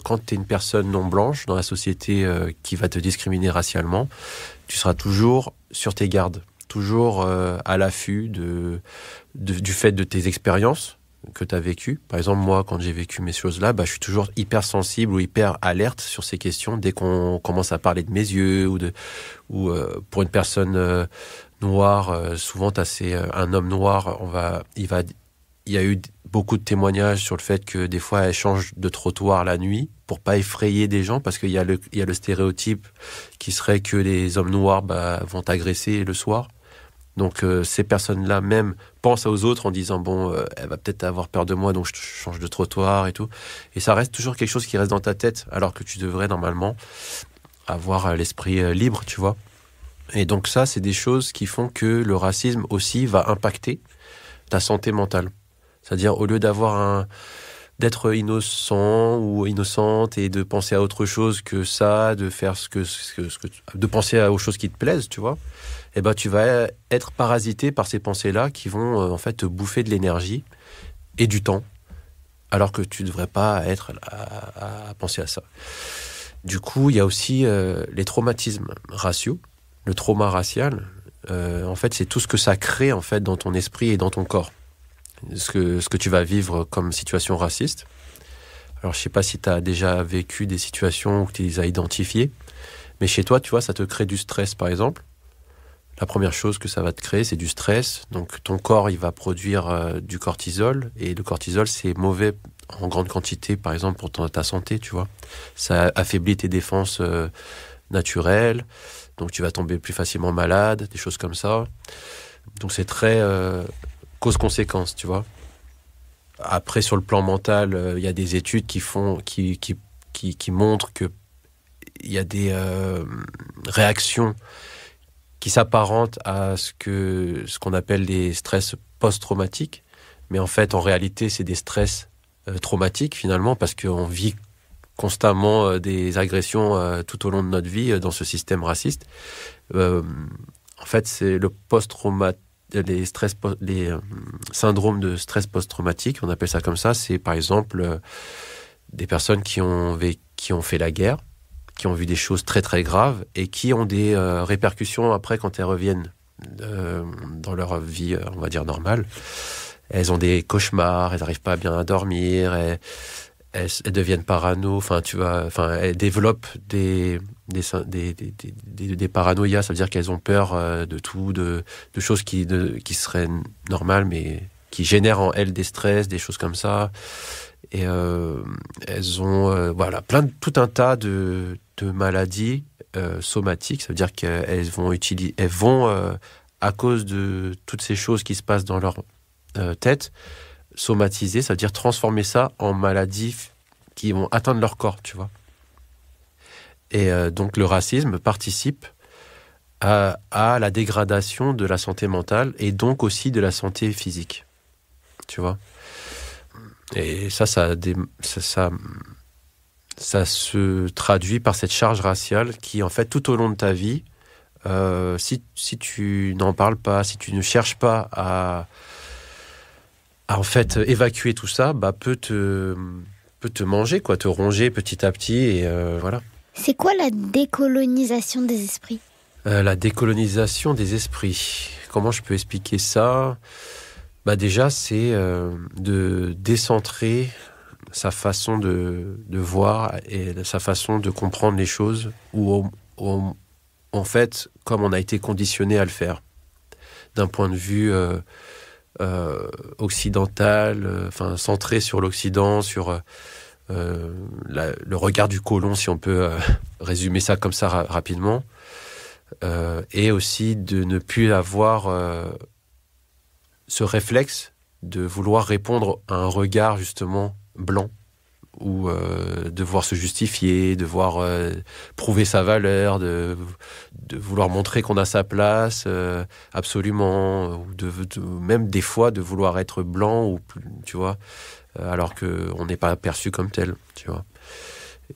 Quand tu es une personne non blanche dans la société qui va te discriminer racialement, tu seras toujours sur tes gardes, toujours à l'affût du fait de tes expériences que tu as vécues. Par exemple, moi, quand j'ai vécu mes choses-là, je suis toujours hyper sensible ou hyper alerte sur ces questions. Dès qu'on commence à parler de mes yeux ou pour une personne noire, souvent un homme noir, il y a eu beaucoup de témoignages sur le fait que des fois elle change de trottoir la nuit pour pas effrayer des gens, parce qu'il y a le stéréotype qui serait que les hommes noirs vont t'agresser le soir. Donc ces personnes-là même pensent aux autres en disant elle va peut-être avoir peur de moi, donc je change de trottoir et tout. Et ça reste toujours quelque chose qui reste dans ta tête, alors que tu devrais normalement avoir l'esprit libre, tu vois. Et donc ça, c'est des choses qui font que le racisme aussi va impacter ta santé mentale. C'est-à-dire, au lieu d'être innocent ou innocente et de penser à autre chose que ça, de faire de penser aux choses qui te plaisent, tu vois, tu vas être parasité par ces pensées-là qui vont en fait te bouffer de l'énergie et du temps, alors que tu ne devrais pas être à penser à ça. Du coup, il y a aussi les traumatismes raciaux. Le trauma racial, en fait, c'est tout ce que ça crée en fait dans ton esprit et dans ton corps. Ce que tu vas vivre comme situation raciste. Alors, je sais pas si tu as déjà vécu des situations où tu les as identifiées, mais chez toi, tu vois, ça te crée du stress, par exemple. La première chose que ça va te créer, c'est du stress. Donc, ton corps, il va produire du cortisol, et le cortisol, c'est mauvais en grande quantité, par exemple, pour ta santé, tu vois. Ça affaiblit tes défenses naturel, donc tu vas tomber plus facilement malade, des choses comme ça. Donc c'est très cause-conséquence, tu vois. Après, sur le plan mental, il y a des études qui montrent que il y a des réactions qui s'apparentent à ce qu'on appelle des stress post-traumatiques. Mais en fait, en réalité, c'est des stress traumatiques, finalement, parce qu'on vit constamment des agressions tout au long de notre vie dans ce système raciste. En fait, c'est le post-traumatique. Les syndromes de stress post-traumatique, on appelle ça comme ça, c'est par exemple des personnes qui ont fait la guerre, qui ont vu des choses très très graves et qui ont des répercussions après quand elles reviennent dans leur vie, on va dire, normale. Elles ont des cauchemars, elles n'arrivent pas bien à dormir, elles deviennent parano, elles développent des paranoïas, ça veut dire qu'elles ont peur de tout, de choses qui seraient normales, mais qui génèrent en elles des stress, des choses comme ça. Et elles ont tout un tas de maladies somatiques, ça veut dire qu'elles vont à cause de toutes ces choses qui se passent dans leur tête, somatiser, ça veut dire transformer ça en maladies qui vont atteindre leur corps, tu vois. Et donc le racisme participe à la dégradation de la santé mentale et donc aussi de la santé physique, tu vois. Et ça se traduit par cette charge raciale qui, en fait, tout au long de ta vie, si tu n'en parles pas, si tu ne cherches pas à en fait évacuer tout ça, peut te manger, quoi, te ronger petit à petit, et voilà. C'est quoi la décolonisation des esprits ? La décolonisation des esprits, comment je peux expliquer ça ? Déjà, c'est de décentrer sa façon de voir et sa façon de comprendre les choses, ou en fait, comme on a été conditionné à le faire, d'un point de vue occidental, centré sur l'Occident, sur le regard du colon, si on peut résumer ça comme ça rapidement, et aussi de ne plus avoir ce réflexe de vouloir répondre à un regard justement blanc, ou devoir se justifier, devoir prouver sa valeur, de vouloir montrer qu'on a sa place, absolument, ou même des fois de vouloir être blanc, ou tu vois, alors qu'on n'est pas perçu comme tel, tu vois.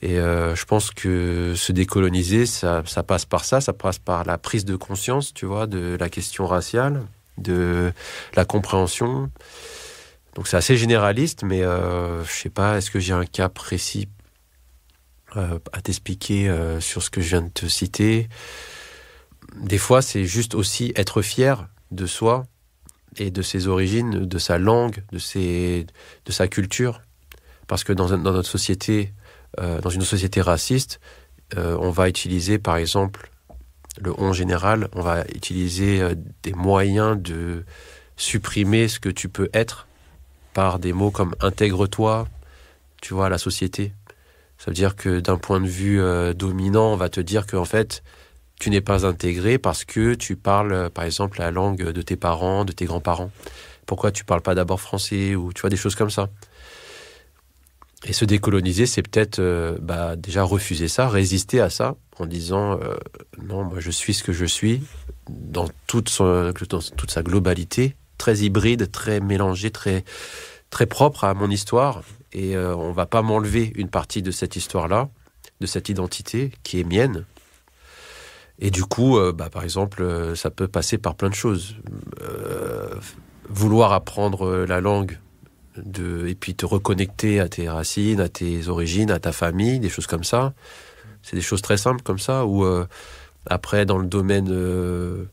Et je pense que se décoloniser, ça passe par ça passe par la prise de conscience, tu vois, de la question raciale, de la compréhension. Donc c'est assez généraliste, mais je sais pas, est-ce que j'ai un cas précis à t'expliquer sur ce que je viens de te citer ? Des fois, c'est juste aussi être fier de soi et de ses origines, de sa langue, de sa culture. Parce que dans notre société, dans une société raciste, on va utiliser, par exemple, le on général, on va utiliser des moyens de supprimer ce que tu peux être par des mots comme « intègre-toi », tu vois, à la société. Ça veut dire que d'un point de vue dominant, on va te dire qu'en fait, tu n'es pas intégré parce que tu parles, par exemple, la langue de tes parents, de tes grands-parents. Pourquoi tu parles pas d'abord français, ou tu vois, des choses comme ça. Et se décoloniser, c'est peut-être déjà refuser ça, résister à ça, en disant non, moi je suis ce que je suis, dans toute sa globalité, très hybride, très mélangé, très, très propre à mon histoire, et on va pas m'enlever une partie de cette histoire-là, de cette identité qui est mienne. Et du coup, par exemple, ça peut passer par plein de choses. Vouloir apprendre la langue, et puis te reconnecter à tes racines, à tes origines, à ta famille, des choses comme ça. C'est des choses très simples comme ça, ou après, dans le domaine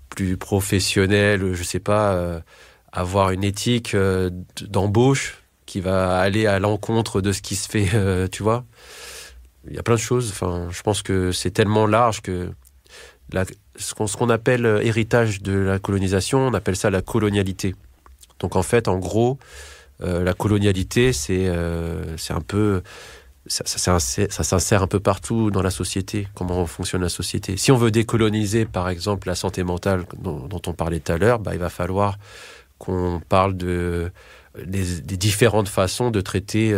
plus professionnel, je sais pas, avoir une éthique d'embauche qui va aller à l'encontre de ce qui se fait, tu vois. Il y a plein de choses. Enfin, je pense que c'est tellement large que ce qu'on appelle héritage de la colonisation, on appelle ça la colonialité. Donc en fait, en gros, la colonialité, c'est un peu ça s'insère un peu partout dans la société, comment fonctionne la société. Si on veut décoloniser, par exemple, la santé mentale dont on parlait tout à l'heure, il va falloir qu'on parle des différentes façons de traiter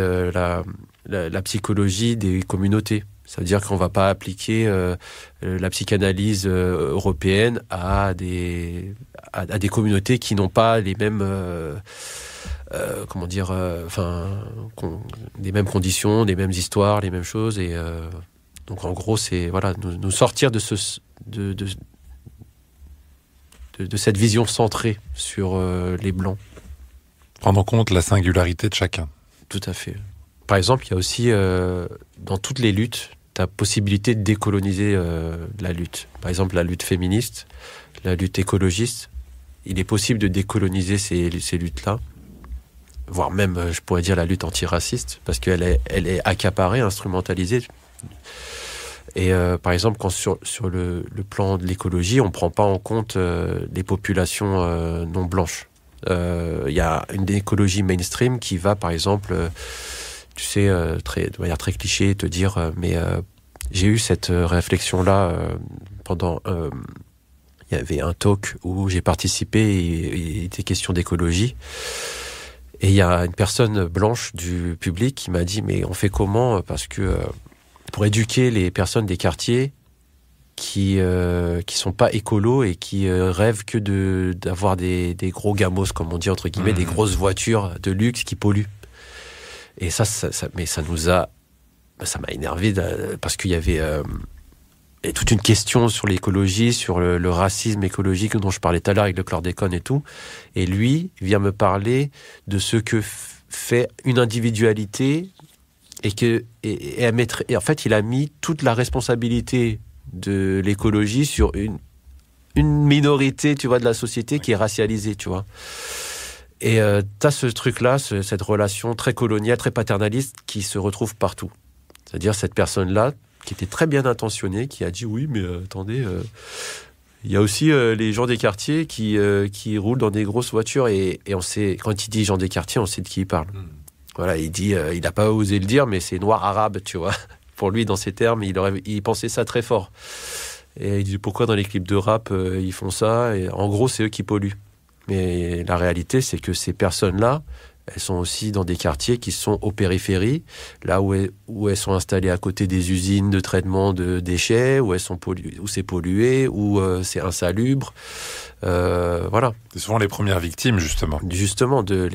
la psychologie des communautés. Ça veut dire qu'on ne va pas appliquer la psychanalyse européenne à des communautés qui n'ont pas les mêmes... des mêmes conditions, des mêmes histoires, les mêmes choses. Et donc, en gros, c'est nous sortir de cette vision centrée sur les Blancs. Prendre en compte la singularité de chacun. Tout à fait. Par exemple, il y a aussi, dans toutes les luttes, la possibilité de décoloniser la lutte. Par exemple, la lutte féministe, la lutte écologiste. Il est possible de décoloniser ces luttes-là. Voire même, je pourrais dire, la lutte antiraciste, parce qu'elle est accaparée, instrumentalisée. Et par exemple, quand sur le plan de l'écologie, on ne prend pas en compte les populations non blanches. Il y a une écologie mainstream qui va, par exemple, de manière très cliché, te dire j'ai eu cette réflexion-là pendant... il y avait un talk où j'ai participé et il était question d'écologie. Et il y a une personne blanche du public qui m'a dit « Mais on fait comment ?» Parce que pour éduquer les personnes des quartiers qui sont pas écolos et qui rêvent que d'avoir des gros gamos, comme on dit entre guillemets, des grosses voitures de luxe qui polluent. Et ça m'a énervé parce qu'il y avait toute une question sur l'écologie, sur le racisme écologique dont je parlais tout à l'heure avec le chlordécone et tout. Et lui vient me parler de ce que fait une individualité et en fait, il a mis toute la responsabilité de l'écologie sur une minorité, tu vois, de la société qui est racialisée, tu vois. Et t'as ce truc-là, cette relation très coloniale, très paternaliste qui se retrouve partout. C'est-à-dire cette personne-là, qui était très bien intentionnée, qui a dit oui, mais attendez, il y a aussi les gens des quartiers qui roulent dans des grosses voitures et on sait, quand il dit gens des quartiers, on sait de qui il parle. Voilà, il dit, il n'a pas osé le dire, mais c'est noir arabe, tu vois. Pour lui, dans ces termes, il pensait ça très fort. Et il dit pourquoi dans les clips de rap ils font ça, et en gros, c'est eux qui polluent. Mais la réalité, c'est que ces personnes-là, elles sont aussi dans des quartiers qui sont aux périphéries, là où elles sont installées à côté des usines de traitement de déchets, où c'est pollué, où c'est insalubre. Voilà. C'est souvent les premières victimes, justement. Justement, du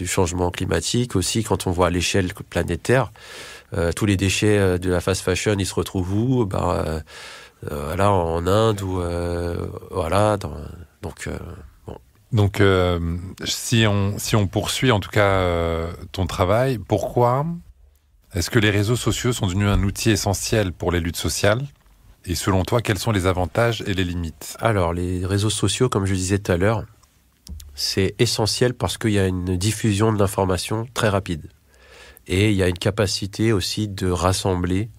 changement climatique aussi, quand on voit à l'échelle planétaire, tous les déchets de la fast fashion, ils se retrouvent où ? Voilà, en Inde, ou voilà, Donc, si on poursuit en tout cas ton travail, pourquoi est-ce que les réseaux sociaux sont devenus un outil essentiel pour les luttes sociales ? Et selon toi, quels sont les avantages et les limites ? Alors, les réseaux sociaux, comme je disais tout à l'heure, c'est essentiel parce qu'il y a une diffusion de l'information très rapide. Et il y a une capacité aussi de rassembler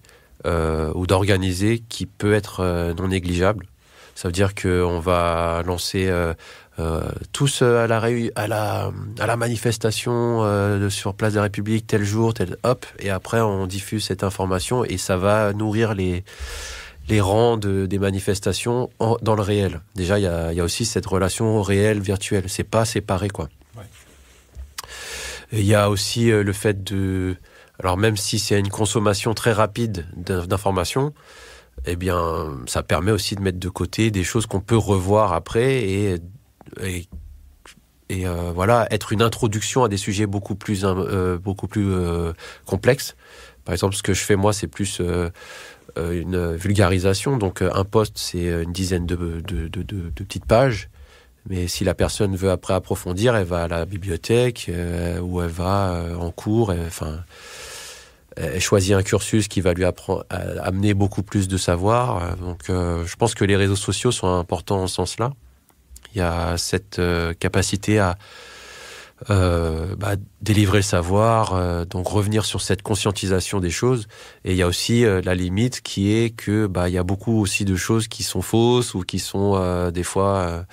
ou d'organiser qui peut être non négligeable. Ça veut dire qu'on va lancer tous à la manifestation sur Place de la République, tel jour, hop, et après on diffuse cette information et ça va nourrir les rangs des manifestations dans le réel. Déjà, il y a aussi cette relation réel-virtuelle. C'est pas séparé, quoi. Ouais. Il y a aussi le fait alors même si c'est une consommation très rapide d'informations, eh bien, ça permet aussi de mettre de côté des choses qu'on peut revoir après et voilà, être une introduction à des sujets beaucoup plus complexes. Par exemple, ce que je fais moi, c'est plus une vulgarisation. Donc, un post, c'est une dizaine de petites pages. Mais si la personne veut après approfondir, elle va à la bibliothèque ou elle va en cours. Elle choisit un cursus qui va lui amener beaucoup plus de savoir. Donc, je pense que les réseaux sociaux sont importants en ce sens-là. Il y a cette capacité à délivrer le savoir, donc revenir sur cette conscientisation des choses. Et il y a aussi la limite qui est que il y a beaucoup aussi de choses qui sont fausses ou qui sont des fois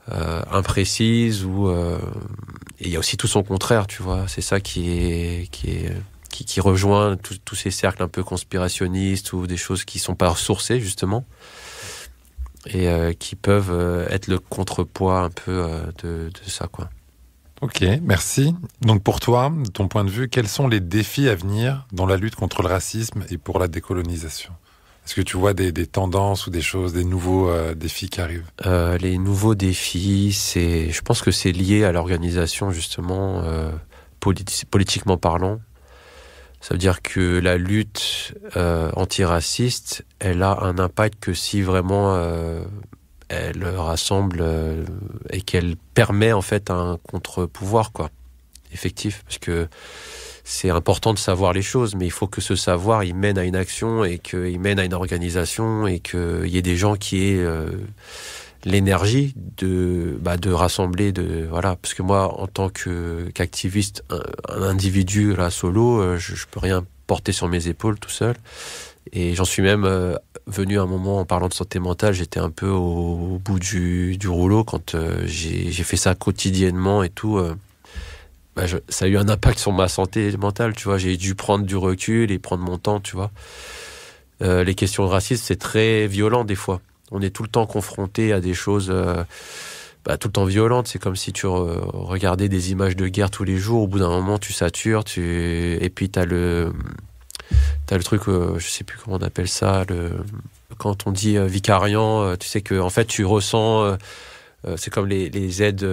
imprécises ou et il y a aussi tout son contraire, tu vois. C'est ça qui rejoint tous ces cercles un peu conspirationnistes ou des choses qui sont pas ressourcées justement et qui peuvent être le contrepoids un peu de ça, quoi. Ok, merci. Donc pour toi, de ton point de vue, quels sont les défis à venir dans la lutte contre le racisme et pour la décolonisation ? Est-ce que tu vois des tendances ou des choses, des nouveaux défis qui arrivent ? Les nouveaux défis, je pense que c'est lié à l'organisation justement, politiquement parlant. Ça veut dire que la lutte antiraciste, elle a un impact que si vraiment elle rassemble et qu'elle permet en fait un contre-pouvoir, quoi, effectif, parce que c'est important de savoir les choses, mais il faut que ce savoir il mène à une action et qu'il mène à une organisation et qu'il y ait des gens qui aient l'énergie de rassembler, voilà, parce que moi en tant qu'activiste, un individu là solo, je peux rien porter sur mes épaules tout seul. Et j'en suis même venu à un moment, en parlant de santé mentale, j'étais un peu au bout du rouleau quand j'ai fait ça quotidiennement et tout. Ça a eu un impact sur ma santé mentale, tu vois. J'ai dû prendre du recul et prendre mon temps, tu vois. Les questions de racisme, c'est très violent des fois. On est tout le temps confronté à des choses tout le temps violentes. C'est comme si tu regardais des images de guerre tous les jours. Au bout d'un moment, tu satures. Et puis, t'as le truc, je sais plus comment on appelle ça, quand on dit vicariant, tu sais que en fait tu ressens, c'est comme les aides,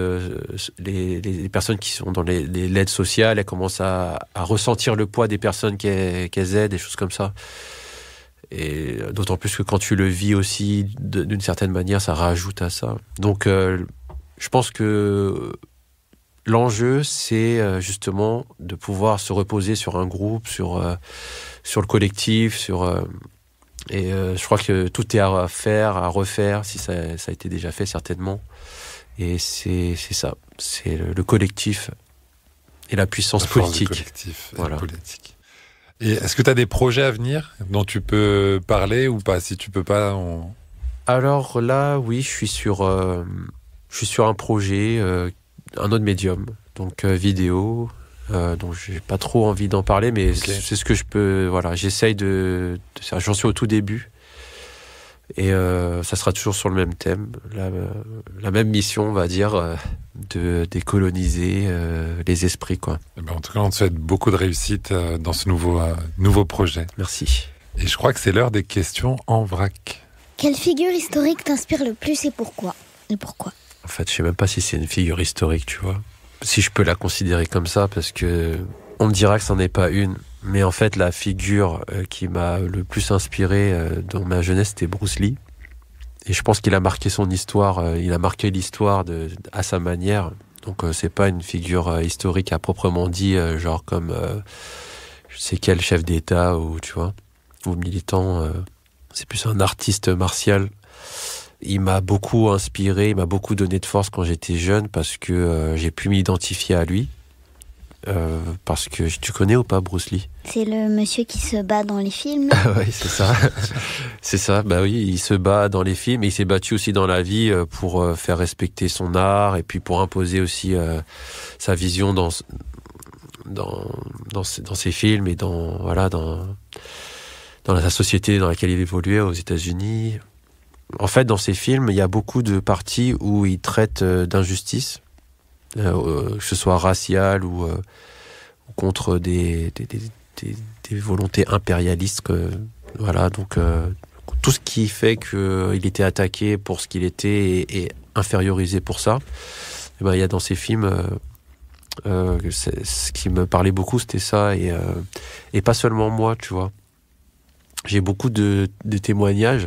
les personnes qui sont dans l'aide sociale, elles commencent à ressentir le poids des personnes qu'elles aident, des choses comme ça. Et d'autant plus que quand tu le vis aussi d'une certaine manière, ça rajoute à ça. Donc je pense que l'enjeu, c'est justement de pouvoir se reposer sur un groupe, sur le collectif, et je crois que tout est à faire, à refaire, si ça a été déjà fait certainement. Et c'est ça, c'est le collectif et la puissance politique. Collectif, voilà. Politique. Et est-ce que tu as des projets à venir dont tu peux parler ou pas ? Si tu peux pas, Alors là, oui, je suis sur un projet, un autre médium, donc vidéo. Donc j'ai pas trop envie d'en parler, mais okay. C'est ce que je peux. Voilà, j'essaye de j'en suis au tout début, et ça sera toujours sur le même thème, la même mission, on va dire, de décoloniser les esprits, quoi. Et ben en tout cas, on te souhaite beaucoup de réussite dans ce nouveau projet. Merci. Et je crois que c'est l'heure des questions en vrac. Quelle figure historique t'inspire le plus et pourquoi ? En fait, je sais même pas si c'est une figure historique, tu vois. Si je peux la considérer comme ça, parce que on me dira que c'en est pas une. Mais en fait, la figure qui m'a le plus inspiré dans ma jeunesse, c'était Bruce Lee. Et je pense qu'il a marqué son histoire, il a marqué l'histoire à sa manière. Donc c'est pas une figure historique à proprement dit, genre comme je sais quel chef d'État ou tu vois, ou militant. C'est plus un artiste martial. Il m'a beaucoup inspiré, il m'a beaucoup donné de force quand j'étais jeune parce que j'ai pu m'identifier à lui. Parce que tu connais ou pas Bruce Lee ? C'est le monsieur qui se bat dans les films. Oui, c'est ça. C'est ça. Bah oui, il se bat dans les films, et il s'est battu aussi dans la vie pour faire respecter son art et puis pour imposer aussi sa vision dans ses films et dans la société dans laquelle il évoluait aux États-Unis. En fait, dans ces films, il y a beaucoup de parties où il traite d'injustice, que ce soit raciale ou contre des volontés impérialistes. Voilà, donc tout ce qui fait qu'il était attaqué pour ce qu'il était et infériorisé pour ça. Et ben, il y a dans ces films, ce qui me parlait beaucoup, c'était ça, et pas seulement moi, tu vois. J'ai beaucoup de témoignages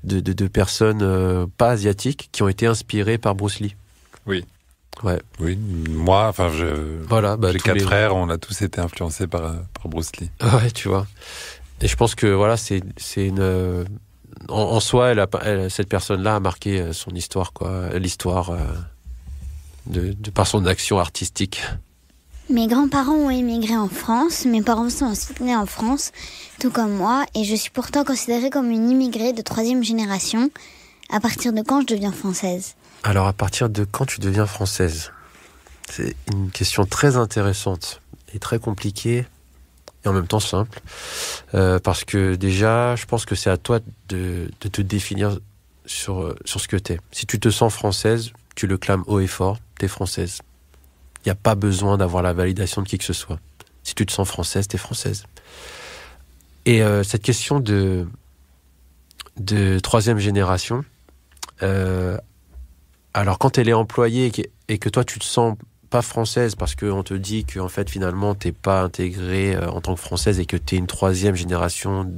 de personnes pas asiatiques qui ont été inspirées par Bruce Lee. Oui. Ouais. Oui, moi, enfin, j'ai 4 frères, on a tous été influencés par Bruce Lee. Ouais, tu vois. Et je pense que voilà, c'est une. En soi, cette personne-là a marqué son histoire, quoi, l'histoire de par son action artistique. Mes grands-parents ont émigré en France, mes parents sont aussi nés en France, tout comme moi, et je suis pourtant considérée comme une immigrée de 3e génération. À partir de quand je deviens française ? Alors, à partir de quand tu deviens française? C'est une question très intéressante et très compliquée et en même temps simple. Parce que déjà, je pense que c'est à toi de te définir sur ce que t'es. Si tu te sens française, tu le clames haut et fort, t'es française. Il n'y a pas besoin d'avoir la validation de qui que ce soit. Si tu te sens française, t'es française. Et cette question de troisième génération, alors quand elle est employée et que toi tu te sens pas française parce qu'on te dit que en fait finalement t'es pas intégrée en tant que française et que t'es une troisième génération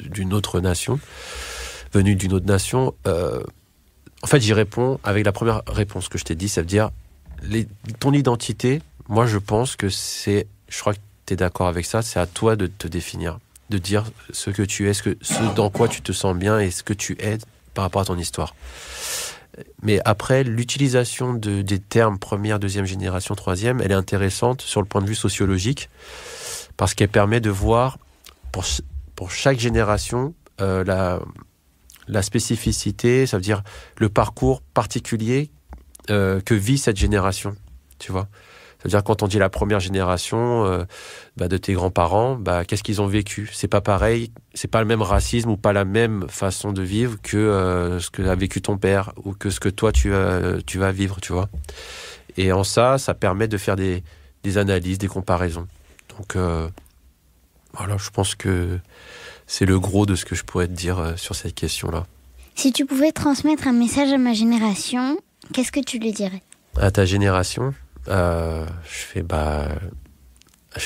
d'une autre nation, venue d'une autre nation, en fait j'y réponds avec la première réponse que je t'ai dit, ça veut dire ton identité, moi je pense que je crois que t'es d'accord avec ça, c'est à toi de te définir, de dire ce que tu es, ce dans quoi tu te sens bien et ce que tu es par rapport à ton histoire. Mais après, l'utilisation des termes première, deuxième génération, troisième, elle est intéressante sur le point de vue sociologique parce qu'elle permet de voir pour chaque génération la spécificité, ça veut dire le parcours particulier que vit cette génération, tu vois. Ça veut dire quand on dit la première génération de tes grands-parents, qu'est-ce qu'ils ont vécu? C'est pas pareil, c'est pas le même racisme ou pas la même façon de vivre que ce que a vécu ton père ou que ce que toi tu vas vivre, tu vois. Et en ça permet de faire des analyses, des comparaisons. Donc voilà, je pense que c'est le gros de ce que je pourrais te dire sur cette question-là. Si tu pouvais transmettre un message à ma génération, qu'est-ce que tu lui dirais? À ta génération, je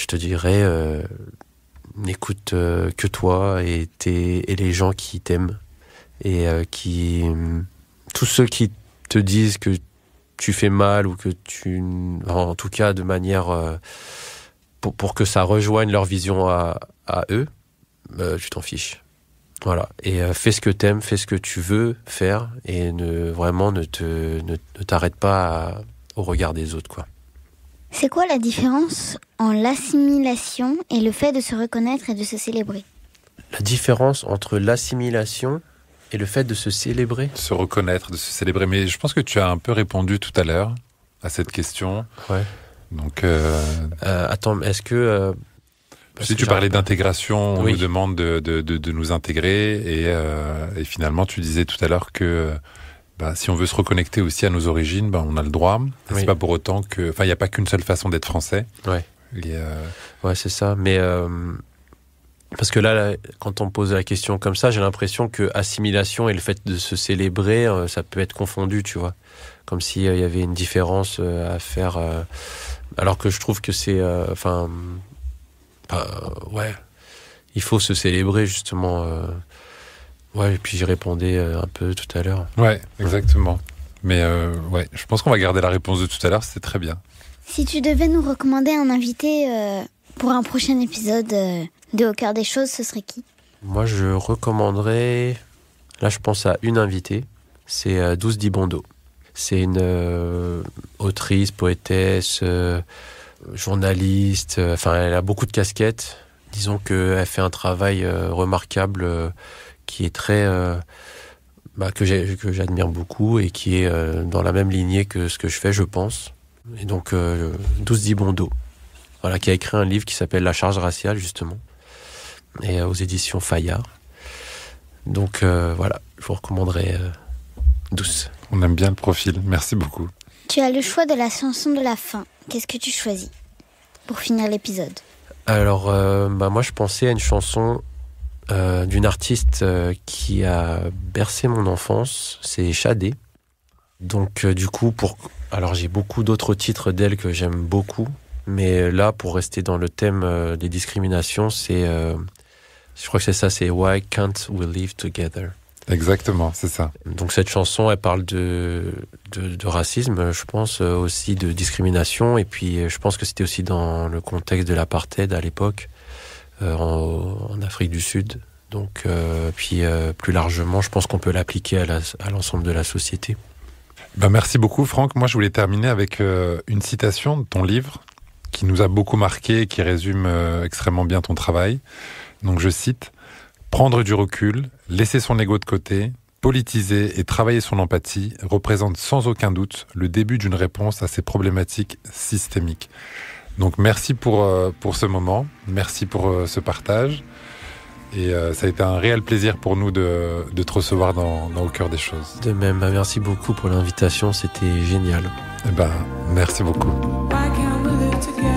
te dirais, n'écoute que toi et les gens qui t'aiment et tous ceux qui te disent que tu fais mal ou que en tout cas de manière pour que ça rejoigne leur vision à eux, tu t'en fiches. Voilà. Et fais ce que t'aimes, fais ce que tu veux faire et ne t'arrête pas au regard des autres, quoi. C'est quoi la différence en l'assimilation et le fait de se reconnaître et de se célébrer? La différence entre l'assimilation et le fait de se célébrer? Se reconnaître, de se célébrer. Mais je pense que tu as un peu répondu tout à l'heure à cette question. Ouais. Donc, attends, est-ce que... si tu parlais d'intégration, on oui. nous demande de nous intégrer et finalement tu disais tout à l'heure que si on veut se reconnecter aussi à nos origines, on a le droit. Oui. C'est pas pour autant que... Enfin, il n'y a pas qu'une seule façon d'être français. Ouais, ouais, c'est ça. Mais parce que là, quand on me pose la question comme ça, j'ai l'impression que assimilation et le fait de se célébrer, ça peut être confondu, tu vois. Comme s'il y avait une différence à faire. Alors que je trouve que c'est... ouais, il faut se célébrer, justement... Ouais, et puis j'y répondais un peu tout à l'heure. Ouais, exactement. Mais ouais, je pense qu'on va garder la réponse de tout à l'heure, c'était très bien. Si tu devais nous recommander un invité pour un prochain épisode de Au cœur des choses, ce serait qui? Moi, je recommanderais... Là, je pense à une invitée. C'est Douce Dibondo. C'est une autrice, poétesse, journaliste. Enfin, elle a beaucoup de casquettes. Disons qu'elle fait un travail remarquable... qui est très que j'admire beaucoup et qui est dans la même lignée que ce que je fais, je pense. Et donc Douce Dibondo, voilà, qui a écrit un livre qui s'appelle La charge raciale, justement, et aux éditions Fayard. Donc voilà, je vous recommanderais Douce. On aime bien le profil, merci beaucoup. Tu as le choix de la chanson de la fin. Qu'est-ce que tu choisis pour finir l'épisode? Alors moi je pensais à une chanson d'une artiste qui a bercé mon enfance, c'est Shadé. Donc du coup, alors j'ai beaucoup d'autres titres d'elle que j'aime beaucoup, mais là, pour rester dans le thème des discriminations, je crois que c'est ça, c'est Why Can't We Live Together? Exactement, c'est ça. Donc cette chanson, elle parle de racisme, je pense, aussi de discrimination, et puis je pense que c'était aussi dans le contexte de l'apartheid à l'époque. En Afrique du Sud. Donc, puis plus largement, je pense qu'on peut l'appliquer à l'ensemble de la société. Merci beaucoup, Franck. Moi, je voulais terminer avec une citation de ton livre qui nous a beaucoup marqué et qui résume extrêmement bien ton travail. Donc, je cite: « Prendre du recul, laisser son ego de côté, Politiser et travailler son empathie représente sans aucun doute le début d'une réponse à ces problématiques systémiques. Donc merci pour ce moment, merci pour ce partage. Et ça a été un réel plaisir pour nous de te recevoir dans Au cœur des choses. De même, merci beaucoup pour l'invitation, c'était génial. Merci beaucoup. Why can't we live together?